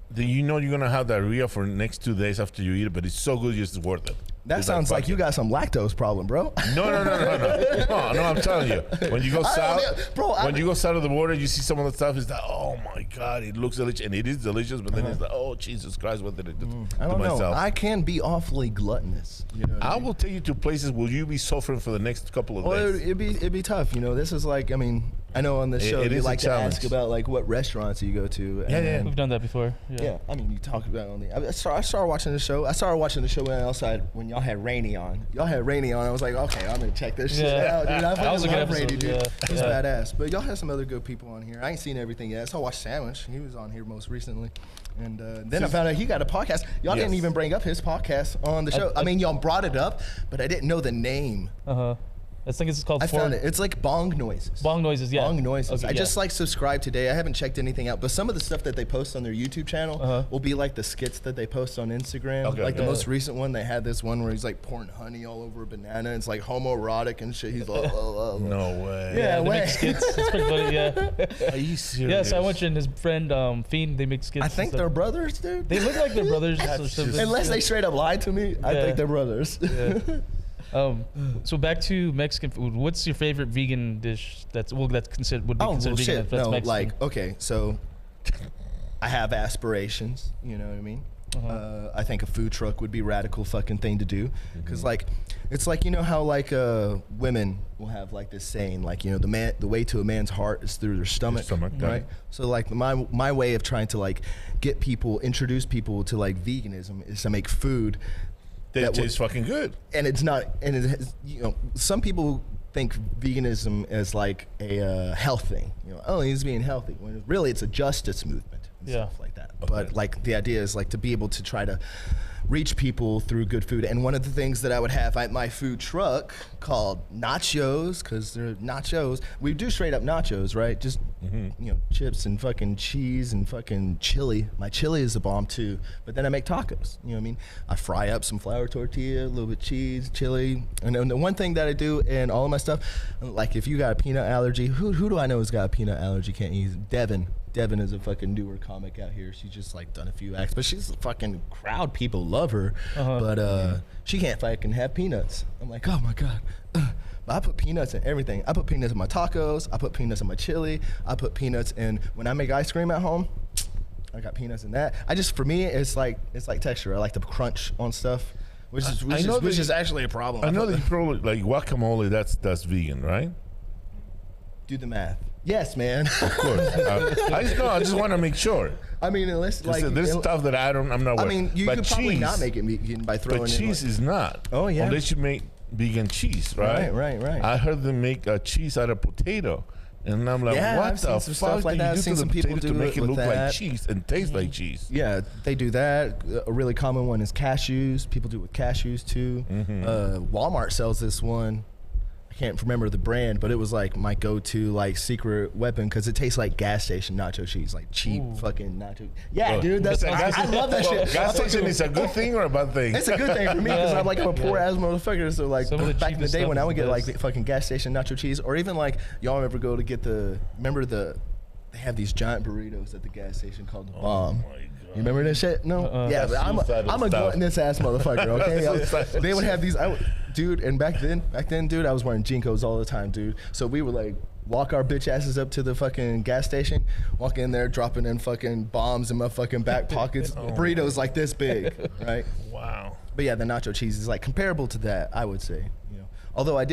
that you know you're gonna have diarrhea for the next 2 days after you eat it, but it's so good, it's worth it. That sounds like you got some lactose problem, bro. No, I'm telling you. When you go south, when you go south of the border, you see some of the stuff. It's like, oh my God, it looks delicious, and it is delicious. But then it's like, oh Jesus Christ, what did I do I don't to know. myself? I can be awfully gluttonous. You know I will take you to places where you be suffering for the next couple of days. It'd be tough. You know, this is like, I mean, I know on the show you like to ask about like what restaurants you go to. Yeah, we've done that before. Yeah, I mean, you talk about on the. I started watching the show. I started watching the show when y'all had Rainey on. Y'all had Rainey on. I was like, okay, I'm gonna check this shit out, dude. I fucking love Rainey, dude. He's badass. But y'all had some other good people on here. I ain't seen everything yet. So I watched Sandwich. He was on here most recently. And then I found out he got a podcast. Y'all didn't even bring up his podcast on the show. I mean, y'all brought it up, but I didn't know the name. I think it's called. I found it. It's like Bong Noises. Bong Noises, yeah. Bong Noises. Okay, I just like subscribed today. I haven't checked anything out, but some of the stuff that they post on their YouTube channel will be like the skits that they post on Instagram. Okay, like the most recent one, they had this one where he's like pouring honey all over a banana. It's like homoerotic and shit. He's like, no way. Yeah, they make skits. It's pretty funny. Yeah. Are you serious? Yes, I went and his friend Fiend. They make skits. I think they're brothers, dude. They look like they're brothers. Unless they straight up lied to me, I think they're brothers. Yeah. So back to Mexican food. What's your favorite vegan dish that's considered vegan? Shit. That's no, Mexican? like okay, so I have aspirations. You know what I mean? I think a food truck would be a radical fucking thing to do, because like it's like, you know how like women will have like this saying, like, you know, the way to a man's heart is through their stomach, right? So like my way of trying to like introduce people to like veganism is to make food that tastes fucking good. And it's not, and it has, you know, some people think veganism as like a health thing. You know, oh, he's being healthy. When really it's a justice movement. and stuff like that. But like the idea is like to be able to try to reach people through good food. And one of the things that I would have at my food truck called nachos, because they're nachos. We do straight up nachos, right? Just chips and fucking cheese and fucking chili. My chili is the bomb too. But then I make tacos. You know what I mean? I fry up some flour tortilla, a little bit of cheese, chili. And then the one thing that I do in all of my stuff, like if you got a peanut allergy, who do I know has got a peanut allergy? Can't eat Devin. Devin is a fucking newer comic out here. She's just like done a few acts, but she's a fucking crowd. People love her, but she can't fucking have peanuts. I'm like, oh my God. But I put peanuts in everything. I put peanuts in my tacos. I put peanuts in my chili. I put peanuts in, when I make ice cream at home, I got peanuts in that. For me, it's like texture. I like to crunch on stuff, which is actually a problem. I know that you probably, like guacamole, that's vegan, right? Do the math. Yes, man. Of course. I just want to make sure. I mean, unless like there's stuff that I'm not. I mean, you could probably not make it vegan by throwing. But cheese is not. Oh yeah. Unless you make vegan cheese, right? Right. I heard them make cheese out of potato, and I'm like, what the fuck do you do to the potato to make it look like cheese and taste like cheese? Yeah, they do that. A really common one is cashews. People do it with cashews too. Walmart sells this one. Can't remember the brand, but it was like my go-to like secret weapon because it tastes like gas station nacho cheese, like cheap fucking nacho. Yeah, dude, I love that shit. Gas station is a good thing or a bad thing? It's a good thing for me because I'm like a poor ass motherfucker. So like back in the day when I would get like the fucking gas station nacho cheese, or even like y'all ever go to get they have these giant burritos at the gas station called the Bomb. You remember this shit? No? Yeah, but I'm a gluttonous ass motherfucker, okay? They would have these, dude, and back then, dude, I was wearing Jinkos all the time, dude. So we would like walk our bitch asses up to the fucking gas station, walk in there, dropping in fucking bombs in my fucking back pockets, burritos like this big, right? Wow. But yeah, the nacho cheese is like comparable to that, I would say. You know, although I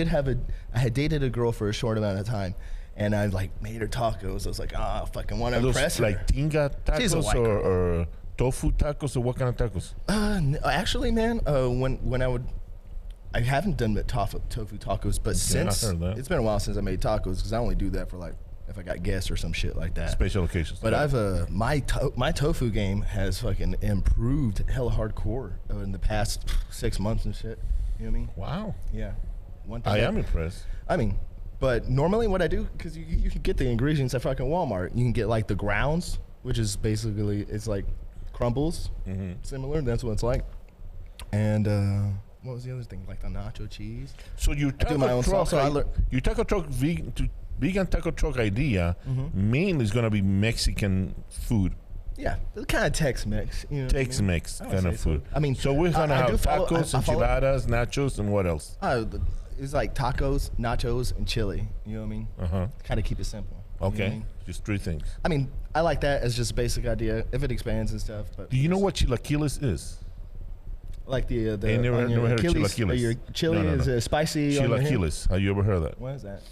had dated a girl for a short amount of time. And I like made her tacos. I was like, I fucking want to impress her. Like tinga tacos or tofu tacos, or what kind of tacos? Actually, man, I haven't done the tofu tacos, but since it's been a while since I made tacos because I only do that for like if I got guests or some shit like that. Special occasions. But I've my tofu game has fucking improved hella hardcore in the past 6 months and shit. You know what I mean? Wow. Yeah. I am impressed. I mean. But normally what I do, because you can get the ingredients at fucking Walmart. You can get like the grounds, which is basically, it's like crumbles, similar. That's what it's like. And what was the other thing? Like the nacho cheese. So your taco truck vegan taco truck idea mainly is going to be Mexican food. Yeah, kind of Tex-Mex. You know Tex-Mex kind of food. I mean, so we're going to have tacos, enchiladas, nachos, and what else? It's like tacos, nachos, and chili. You know what I mean? Kind of keep it simple. Okay, you know what I mean? Just 3 things. I mean, I like that as just a basic idea. If it expands and stuff. But do you know what chilaquiles is? Like the never heard of chilaquiles? Your chili is spicy. Chilaquiles. Have you ever heard of that? What is that?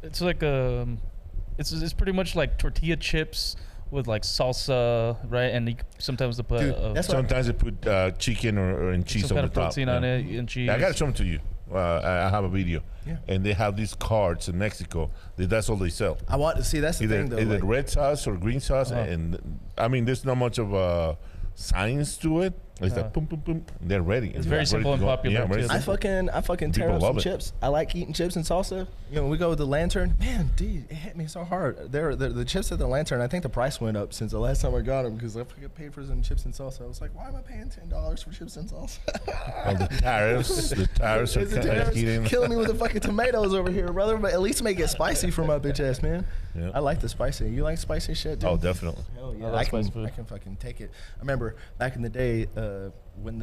It's like it's pretty much like tortilla chips with like salsa, right? And sometimes they put sometimes they put chicken or cheese some on kind the of protein on it and cheese. I gotta show them to you. I have a video, and they have these cards in Mexico. That's all they sell. I want to see. That's the thing, though. Either red sauce or green sauce, and I mean, there's not much of science to it. It's like boom, boom, boom. They're ready. It's very simple and popular. Yeah, I fucking tear up some chips. I like eating chips and salsa. You know, we go with the Lantern. Man, dude, it hit me so hard. The chips at the Lantern. I think the price went up since the last time I got them because I paid for some chips and salsa. I was like, why am I paying $10 for chips and salsa? Well, the tariffs are killing me with the fucking tomatoes over here, brother. But at least make it spicy for my bitch ass, man. Yep. I like the spicy. You like spicy shit, dude? Oh, definitely. Hell yeah, I can fucking take it. I remember back in the day when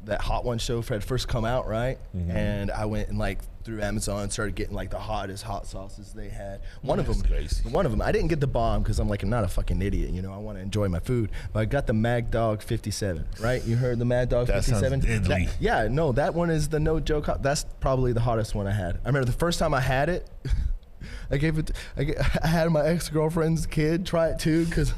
that Hot One show had first come out, right? And I went and like through Amazon and started getting like the hottest hot sauces they had. One of them, I didn't get the bomb because I'm not a fucking idiot, you know. I want to enjoy my food, but I got the Mad Dog 57, right? You heard the Mad Dog 57? Sounds deadly. That one is the no joke. That's probably the hottest one I had. I remember the first time I had it. I gave it. I had my ex-girlfriend's kid try it too, because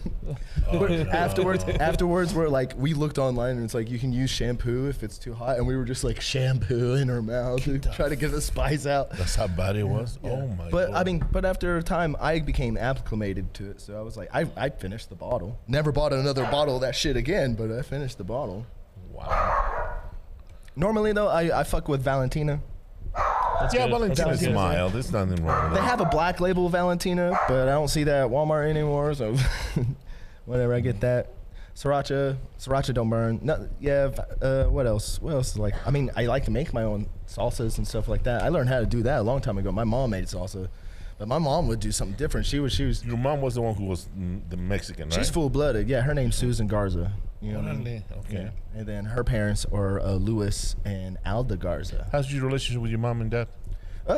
afterwards, we're like, we looked online and it's like you can use shampoo if it's too hot, and we were just like shampoo in her mouth to try to get the spice out. That's how bad it was. Yeah. Oh my. But God. I mean, but after a time, I became acclimated to it, so I was like, I finished the bottle. Never bought another bottle of that shit again, but I finished the bottle. Wow. Normally though, I fuck with Valentina. Valentina's mild. There's nothing wrong with that. They have a black label Valentina, but I don't see that at Walmart anymore. So whenever I get that, Sriracha don't burn. No, yeah. What else? What else? Like, I mean, I like to make my own salsas and stuff like that. I learned how to do that a long time ago. My mom made salsa, but my mom would do something different. She was. Your mom was the one who was the Mexican, right? She's full-blooded. Yeah, her name's Susan Garza. You know what I mean? Okay. Yeah. And then her parents are Louis and Alda Garza. How's your relationship with your mom and dad?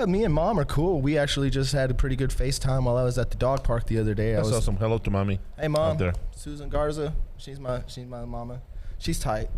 Me and mom are cool. We actually just had a pretty good FaceTime while I was at the dog park the other day. That's awesome. Hello to mommy. Hey mom, out there. Susan Garza. She's my mama. She's tight.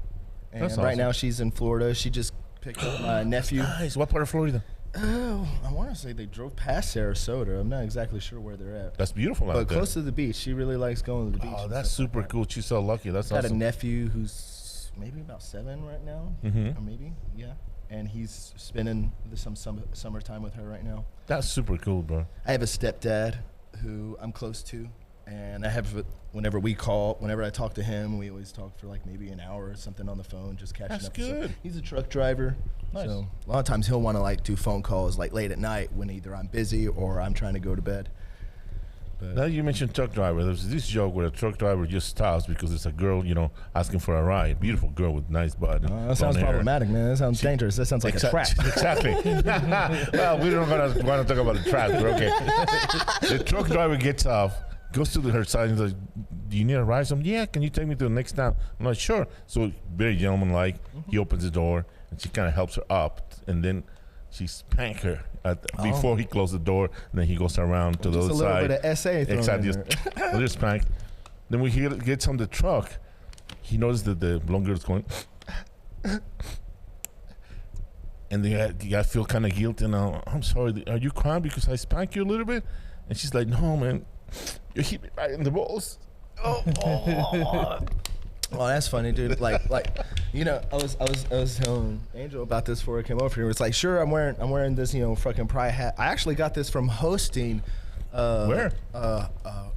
And That's right awesome. now she's in Florida. She just picked up my nephew. Nice. What part of Florida? Oh, I want to say they drove past Sarasota. I'm not exactly sure where they're at. That's beautiful out But there. close to the beach. She really likes going to the beach. Oh, that's super like that. cool. She's so lucky. That's Got awesome. a nephew who's maybe about 7 right now, or maybe, yeah. And he's spending some summertime with her right now. That's super cool, bro. I have a stepdad who I'm close to, and I have whenever I talk to him, we always talk for like maybe an hour or something on the phone, just catching That's up. good. So he's a truck driver, Nice. so a lot of times he'll want to like do phone calls like late at night when either I'm busy or I'm trying to go to bed. But Now you mentioned truck driver. There's this joke where a truck driver just stops because there's a girl, asking for a ride. Beautiful girl with nice butt. and that sounds blonde hair. problematic, man. That sounds dangerous. That sounds like a trap. Exactly. Well, we don't want to talk about the trap, but okay. The truck driver gets off, goes to her side and says, "Do you need a ride?" Yeah, can you take me to the next town? I'm like, sure. So very gentlemanlike. He opens the door and she kind of helps her up, and then she spank her before he closed the door. And then he goes around to the other Just a little side. bit of essay thrown Exactly. in there. Just spank. Then when he gets on the truck, he notices that the blonde girl's going. And the guy feel kind of guilty. And I'm sorry. Are you crying because I spanked you a little bit? And she's like, "No, man. You hit me right in the balls." Oh, that's funny, dude. Like, I was telling Angel about this before I came over here. It's like, sure, I'm wearing this, fucking pride hat. I actually got this from hosting Where? A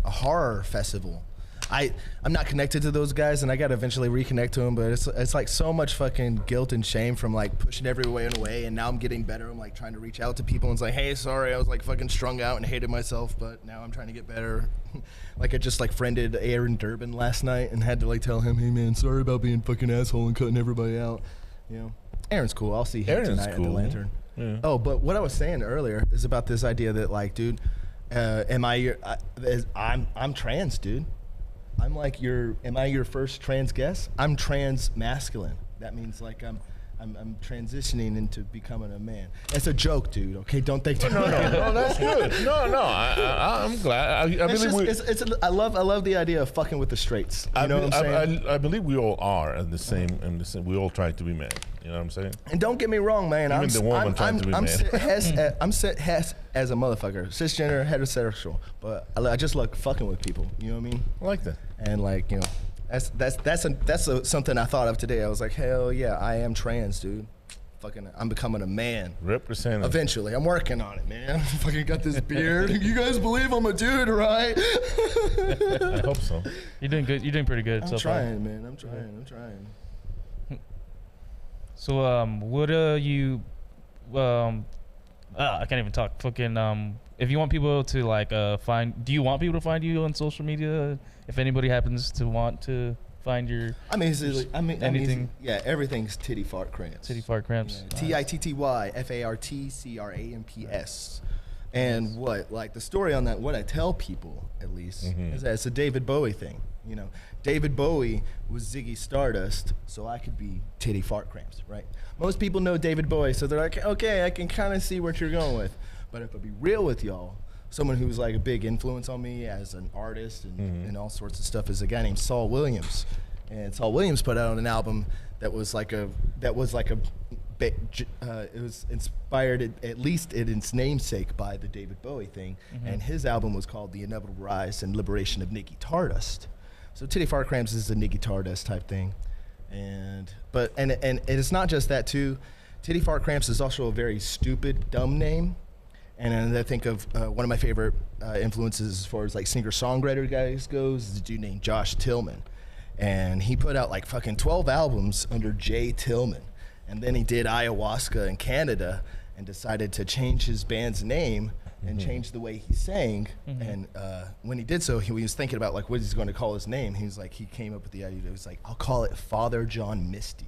horror festival. I'm not connected to those guys, and I got to eventually reconnect to them. But it's like so much fucking guilt and shame from like pushing everyone away, and now I'm getting better. I'm like trying to reach out to people, and it's like, hey, sorry, I was like fucking strung out and hated myself, but now I'm trying to get better. Like I just like friended Aaron Durbin last night and had to like tell him, hey man, sorry about being fucking asshole and cutting everybody out. Aaron's cool. I'll see him Aaron's tonight cool. at the Lantern. Yeah. Oh, but what I was saying earlier is about this idea that like, dude, I'm trans, dude. I'm like am I your first trans guest? I'm trans masculine. That means like I'm transitioning into becoming a man. It's a joke, dude. Okay, don't think. No, that's good. No, I'm glad. I believe I love the idea of fucking with the straights. You know what I'm saying? I believe we all are in the same. We all try to be men. You know what I'm saying? And don't get me wrong, man. Even the woman trying to be man. I'm set as a motherfucker, cisgender, heterosexual. But I just like fucking with people. You know what I mean? I like that. And like that's something I thought of today. I was like, hell yeah, I am trans, dude. Fucking, I'm becoming a man. Represent. Eventually, I'm working on it, man. Fucking got this beard. You guys believe I'm a dude, right? I hope so. You're doing good. You're doing pretty good. I'm trying, man. I'm trying. So what you I can't even talk. Fucking if you want people to like do you want people to find you on social media? If anybody happens to want to find your anything. Yeah, everything's Titty Fart Cramps. Titty Fart Cramps. Yeah, TittyFartCramps. And like the story on that, what I tell people at least, is that it's a David Bowie thing. David Bowie was Ziggy Stardust, so I could be Titty Fart Cramps, right? Most people know David Bowie, so they're like, okay, I can kind of see what you're going with. But if I be real with y'all, someone who's like a big influence on me as an artist and all sorts of stuff is a guy named Saul Williams. And Saul Williams put out an album that was like a it was inspired, at least in its namesake, by the David Bowie thing. And his album was called The Inevitable Rise and Liberation of Nicky Tardust. So Titty Fart Cramps is a Nicky Tardust type thing. And it's not just that too. Titty Fart Cramps is also a very stupid, dumb name. And I think of one of my favorite influences as far as like singer-songwriter guys goes is a dude named Josh Tillman. And he put out like fucking 12 albums under J. Tillman. And then he did ayahuasca in Canada and decided to change his band's name and change the way he sang. And when he did so, he was thinking about like what he's going to call his name. He was like, he came up with the idea. He was like, I'll call it Father John Misty.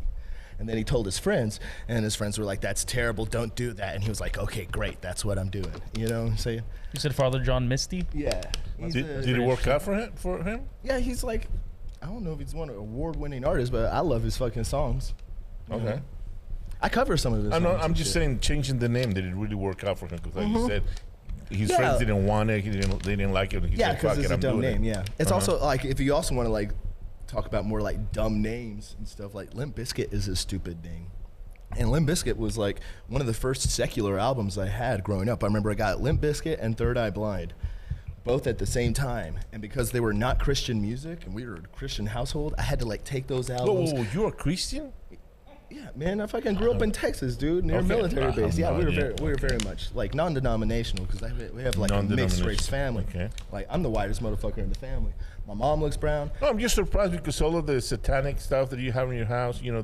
And then he told his friends, and his friends were like, that's terrible, don't do that. And he was like, okay, great, that's what I'm doing. You know what I'm saying? You said Father John Misty? Yeah. Did it work out for him? Yeah, he's like, I don't know if he's one award-winning artist, but I love his fucking songs. Okay. I cover some of his songs. I'm just saying, changing the name, did it really work out for him? Because like you said, his friends didn't want it, they didn't like it. He said, because it's a dumb name, It's also, like, if you also want to, like, talk about more like dumb names and stuff, like Limp Bizkit is a stupid name. And Limp Bizkit was like one of the first secular albums I had growing up. I remember I got Limp Bizkit and Third Eye Blind both at the same time, and because they were not Christian music and we were a Christian household, I had to like take those albums. Whoa, you're a Christian? Yeah, man, I fucking grew up in Texas, dude, near a military base. Yeah, we were very much like non-denominational because we have like a mixed race family. Okay. Like I'm the whitest motherfucker in the family. My mom looks brown. No, I'm just surprised because all of the satanic stuff that you have in your house, you know,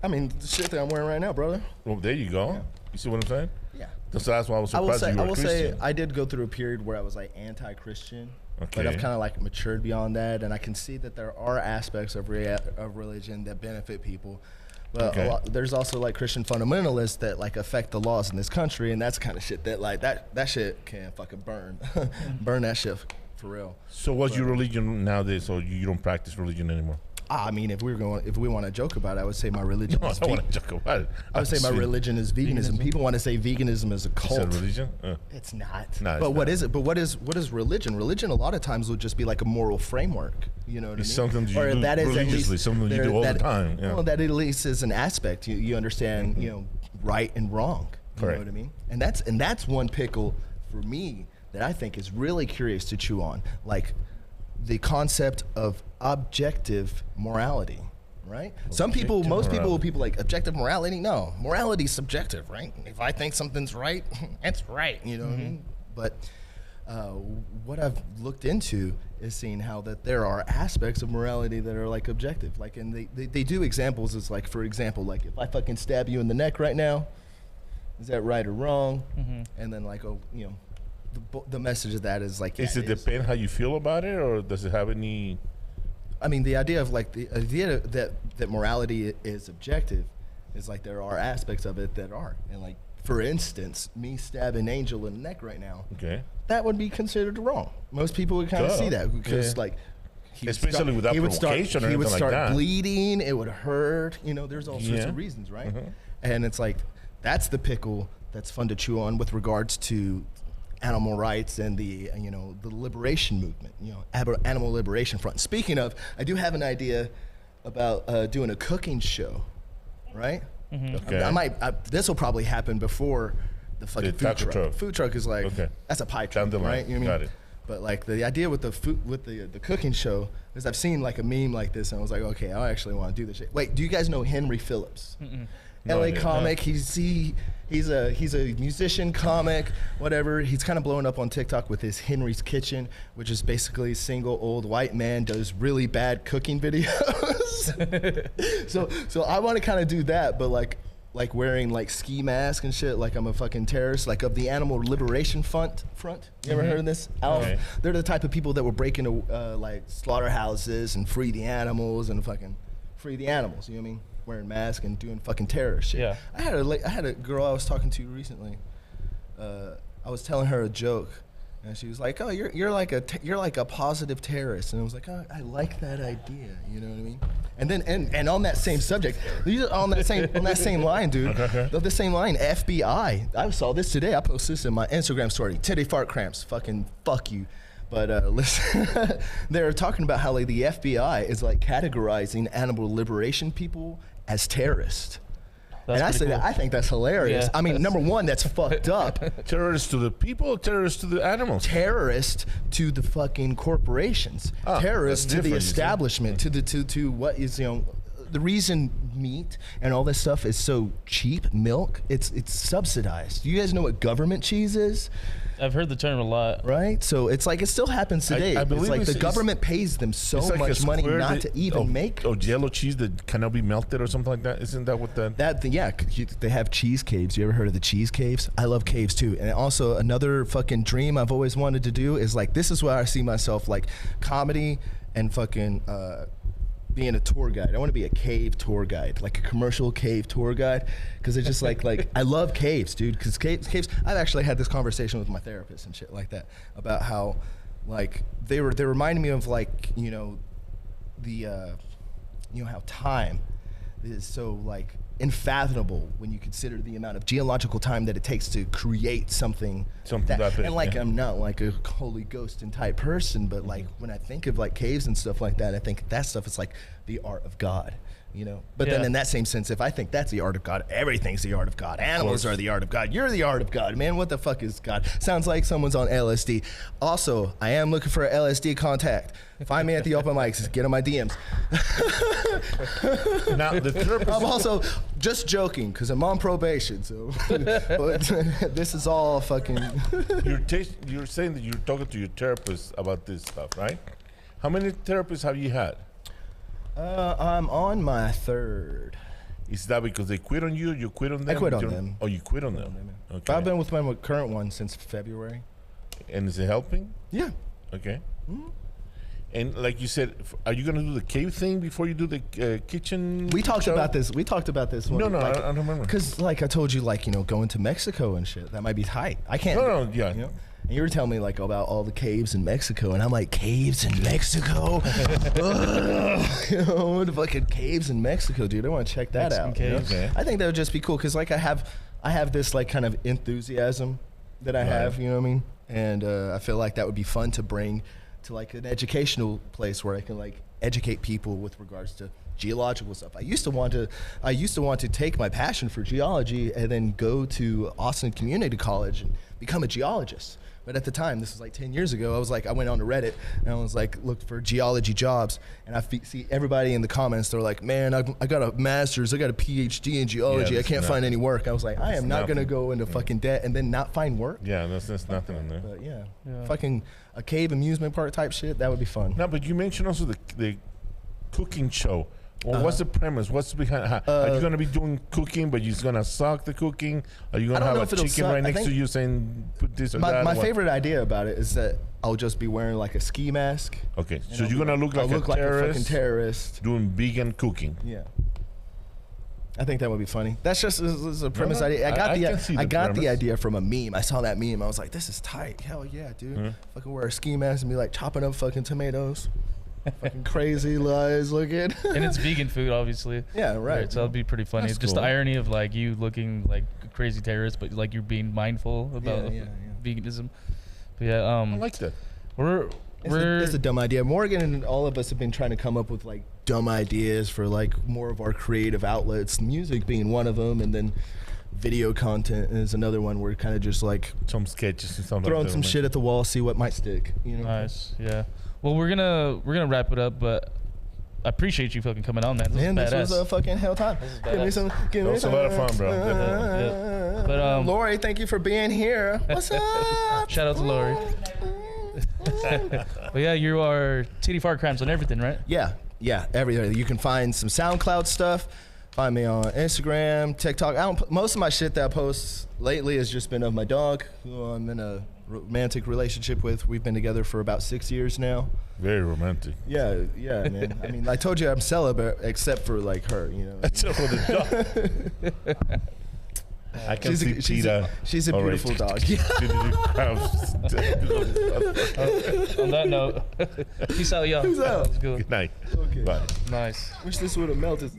I mean, the shit that I'm wearing right now, brother. Well, there you go. Yeah. You see what I'm saying? Yeah. So that's why I was surprised you were a Christian. I will say I did go through a period where I was like anti-Christian. Okay. But I've kind of like matured beyond that, and I can see that there are aspects of religion that benefit people. But there's also like Christian fundamentalists that like affect the laws in this country, and that's kind of shit that like that shit can fucking burn, burn that shit for real. So what's your religion nowadays? Or you don't practice religion anymore? I mean, if we want to joke about it, I would say my religion. No, I don't want to joke about it. I would say my religion is veganism. People want to say veganism is a cult. Is that religion? It's not. No, but what is it? But what is religion? Religion a lot of times will just be like a moral framework. You know what I mean? Something you do religiously, something you do all the time. Yeah. Well, that at least is an aspect. You understand, you know, right and wrong. You know what I mean? And that's one pickle for me that I think is really curious to chew on. Like the concept of objective morality, right? Most people like objective morality. No, morality is subjective, right? If I think something's right, it's right. You know what I mean? But what I've looked into is seeing how that there are aspects of morality that are like objective. Like, and they do examples as like, for example, like if I fucking stab you in the neck right now, is that right or wrong? And then like, oh, you know, the message of that is like, does it depend how you feel about it, or does it have any? I mean, the idea of like the idea that morality is objective is like there are aspects of it that aren't. And like, for instance, me stabbing Angel in the neck right now, that would be considered wrong. Most people would kind of see that because like, especially without provocation or anything like that. He would start bleeding. It would hurt. You know, there's all sorts of reasons, right? And it's like that's the pickle that's fun to chew on with regards to animal rights and the liberation movement, animal liberation front. Speaking of, I do have an idea about doing a cooking show, right? This will probably happen before the fucking food truck. Food truck is like that's a pie truck, right? You know what I mean? Got it. But like the idea with the cooking show is I've seen like a meme like this, and I was like, okay, I actually want to do this shit. Wait, do you guys know Henry Phillips? LA comic. He's a musician, comic, whatever. He's kind of blowing up on TikTok with his Henry's Kitchen, which is basically a single old white man does really bad cooking videos. so I want to kind of do that, but like wearing like ski mask and shit, like I'm a fucking terrorist, like of the Animal Liberation Front. You ever heard of this? They're the type of people that will break into like slaughterhouses and free the animals and fucking free the animals. You know what I mean? Wearing masks and doing fucking terrorist shit. Yeah. I had a girl I was talking to recently. I was telling her a joke, and she was like, "Oh, you're like a positive terrorist," and I was like, "Oh, I like that idea." You know what I mean? And then and on that same subject, on that same line, dude, the same line, FBI. I saw this today. I posted this in my Instagram story. Titty Fart Cramps. Fucking fuck you. But listen, they're talking about how like the FBI is like categorizing animal liberation people as terrorists. And I say cool. that I think that's hilarious. Yeah, I mean, number one, that's fucked up. Terrorists to the people, terrorists to the animals. Terrorist to the fucking corporations. Terrorist to the establishment. To what is, you know, the reason meat and all this stuff is so cheap, milk, it's subsidized. You guys know what government cheese is? I've heard the term a lot. Right? So it's like it still happens today. I believe it's like the government pays them so like much money not to even make. Oh, yellow cheese that cannot be melted or something like that? Isn't that what that? Yeah, they have cheese caves. You ever heard of the cheese caves? I love caves too. And also another fucking dream I've always wanted to do is like, this is where I see myself, like comedy and fucking being a tour guide. I want to be a cave tour guide, like a commercial cave tour guide, because it's just like I love caves, dude. Because caves. I've actually had this conversation with my therapist and shit like that about how, like, they reminding me of, like, you know, the how time is so like unfathomable when you consider the amount of geological time that it takes to create something that big, and like I'm not like a holy ghost and type person, but like when I think of like caves and stuff like that, I think that stuff is like the art of God, you know. But then in that same sense, if I think that's the art of God, everything's the art of God. Animals are the art of God. You're the art of God, man. What the fuck is God? Sounds like someone's on LSD. Also, I am looking for an LSD contact. Find me at the open mics. Get on my DMs. Now the therapist. I'm also just joking because I'm on probation. So, but this is all fucking. You're saying that you're talking to your therapist about this stuff, right? How many therapists have you had? I'm on my third. Is that because they quit on you? You quit on them? I quit on them. Oh, you quit on them. Okay. I've been with my current one since February. And is it helping? Yeah. Okay. Mm-hmm. And like you said, are you gonna do the cave thing before you do the kitchen? We talked about this. We talked about this. No, like, I don't remember. Because like I told you, like, you know, going to Mexico and shit, that might be tight. I can't. No, yeah. You know? And you were telling me like about all the caves in Mexico, and I'm like, caves in Mexico? You know, the fucking caves in Mexico, dude. I want to check that out. You know? Okay. I think that would just be cool because like I have this like kind of enthusiasm that I have. You know what I mean? And I feel like that would be fun to bring to like an educational place where I can like educate people with regards to geological stuff. I used to want to take my passion for geology and then go to Austin Community College and become a geologist. But at the time, this was like 10 years ago, I went on to Reddit and I was like, looked for geology jobs, and I see everybody in the comments, they're like, man, I got a master's, I got a PhD in geology, I can't find any work. I was like, I am not gonna go into fucking debt and then not find work. Yeah, that's nothing in there. But yeah, fucking a cave amusement park type shit, that would be fun. No, but you mentioned also the cooking show. Well, what's the premise? What's behind? Are you going to be doing cooking, but you're going to suck the cooking? Are you going to have a chicken right next to you saying put this or that? My favorite idea about it is that I'll just be wearing like a ski mask. Okay, so you're going to look like a fucking terrorist doing vegan cooking. Yeah. I think that would be funny. That's just a premise idea. I got the idea from a meme. I saw that meme. I was like, this is tight. Hell yeah, dude. Fucking wear a ski mask and be like chopping up fucking tomatoes. Fucking crazy lies looking. And it's vegan food, obviously. Yeah, right. So that'd be pretty funny. That's just cool. the irony of like you looking like a crazy terrorist, but like you're being mindful about veganism. But yeah, I like that. It's a dumb idea. Morgan and all of us have been trying to come up with like dumb ideas for like more of our creative outlets. Music being one of them, and then video content is another one. We're kind of just like some sketches and stuff, throwing some shit at the wall, see what might stick. You know. Nice. Yeah. Well, we're gonna wrap it up, but I appreciate you fucking coming on, man. This was a fucking hell time. Give me some. It was a lot of fun, bro. Yeah. But Lori, thank you for being here. What's up? Shout out to Lori. But yeah, you are Titty Fart Cramps on everything, right? Yeah, everything. You can find some SoundCloud stuff. Find me on Instagram, TikTok. Most of my shit that I post lately has just been of my dog, who I'm in a romantic relationship with. We've been together for about 6 years now. Very romantic. Yeah, man. I mean, I told you I'm celibate, except for like her, you know. Except for the dog. I can see Tita. She's a beautiful dog. On that note, peace out, y'all. Peace out. Let's go. Good night. Okay. Bye. Nice. Wish this would have melted.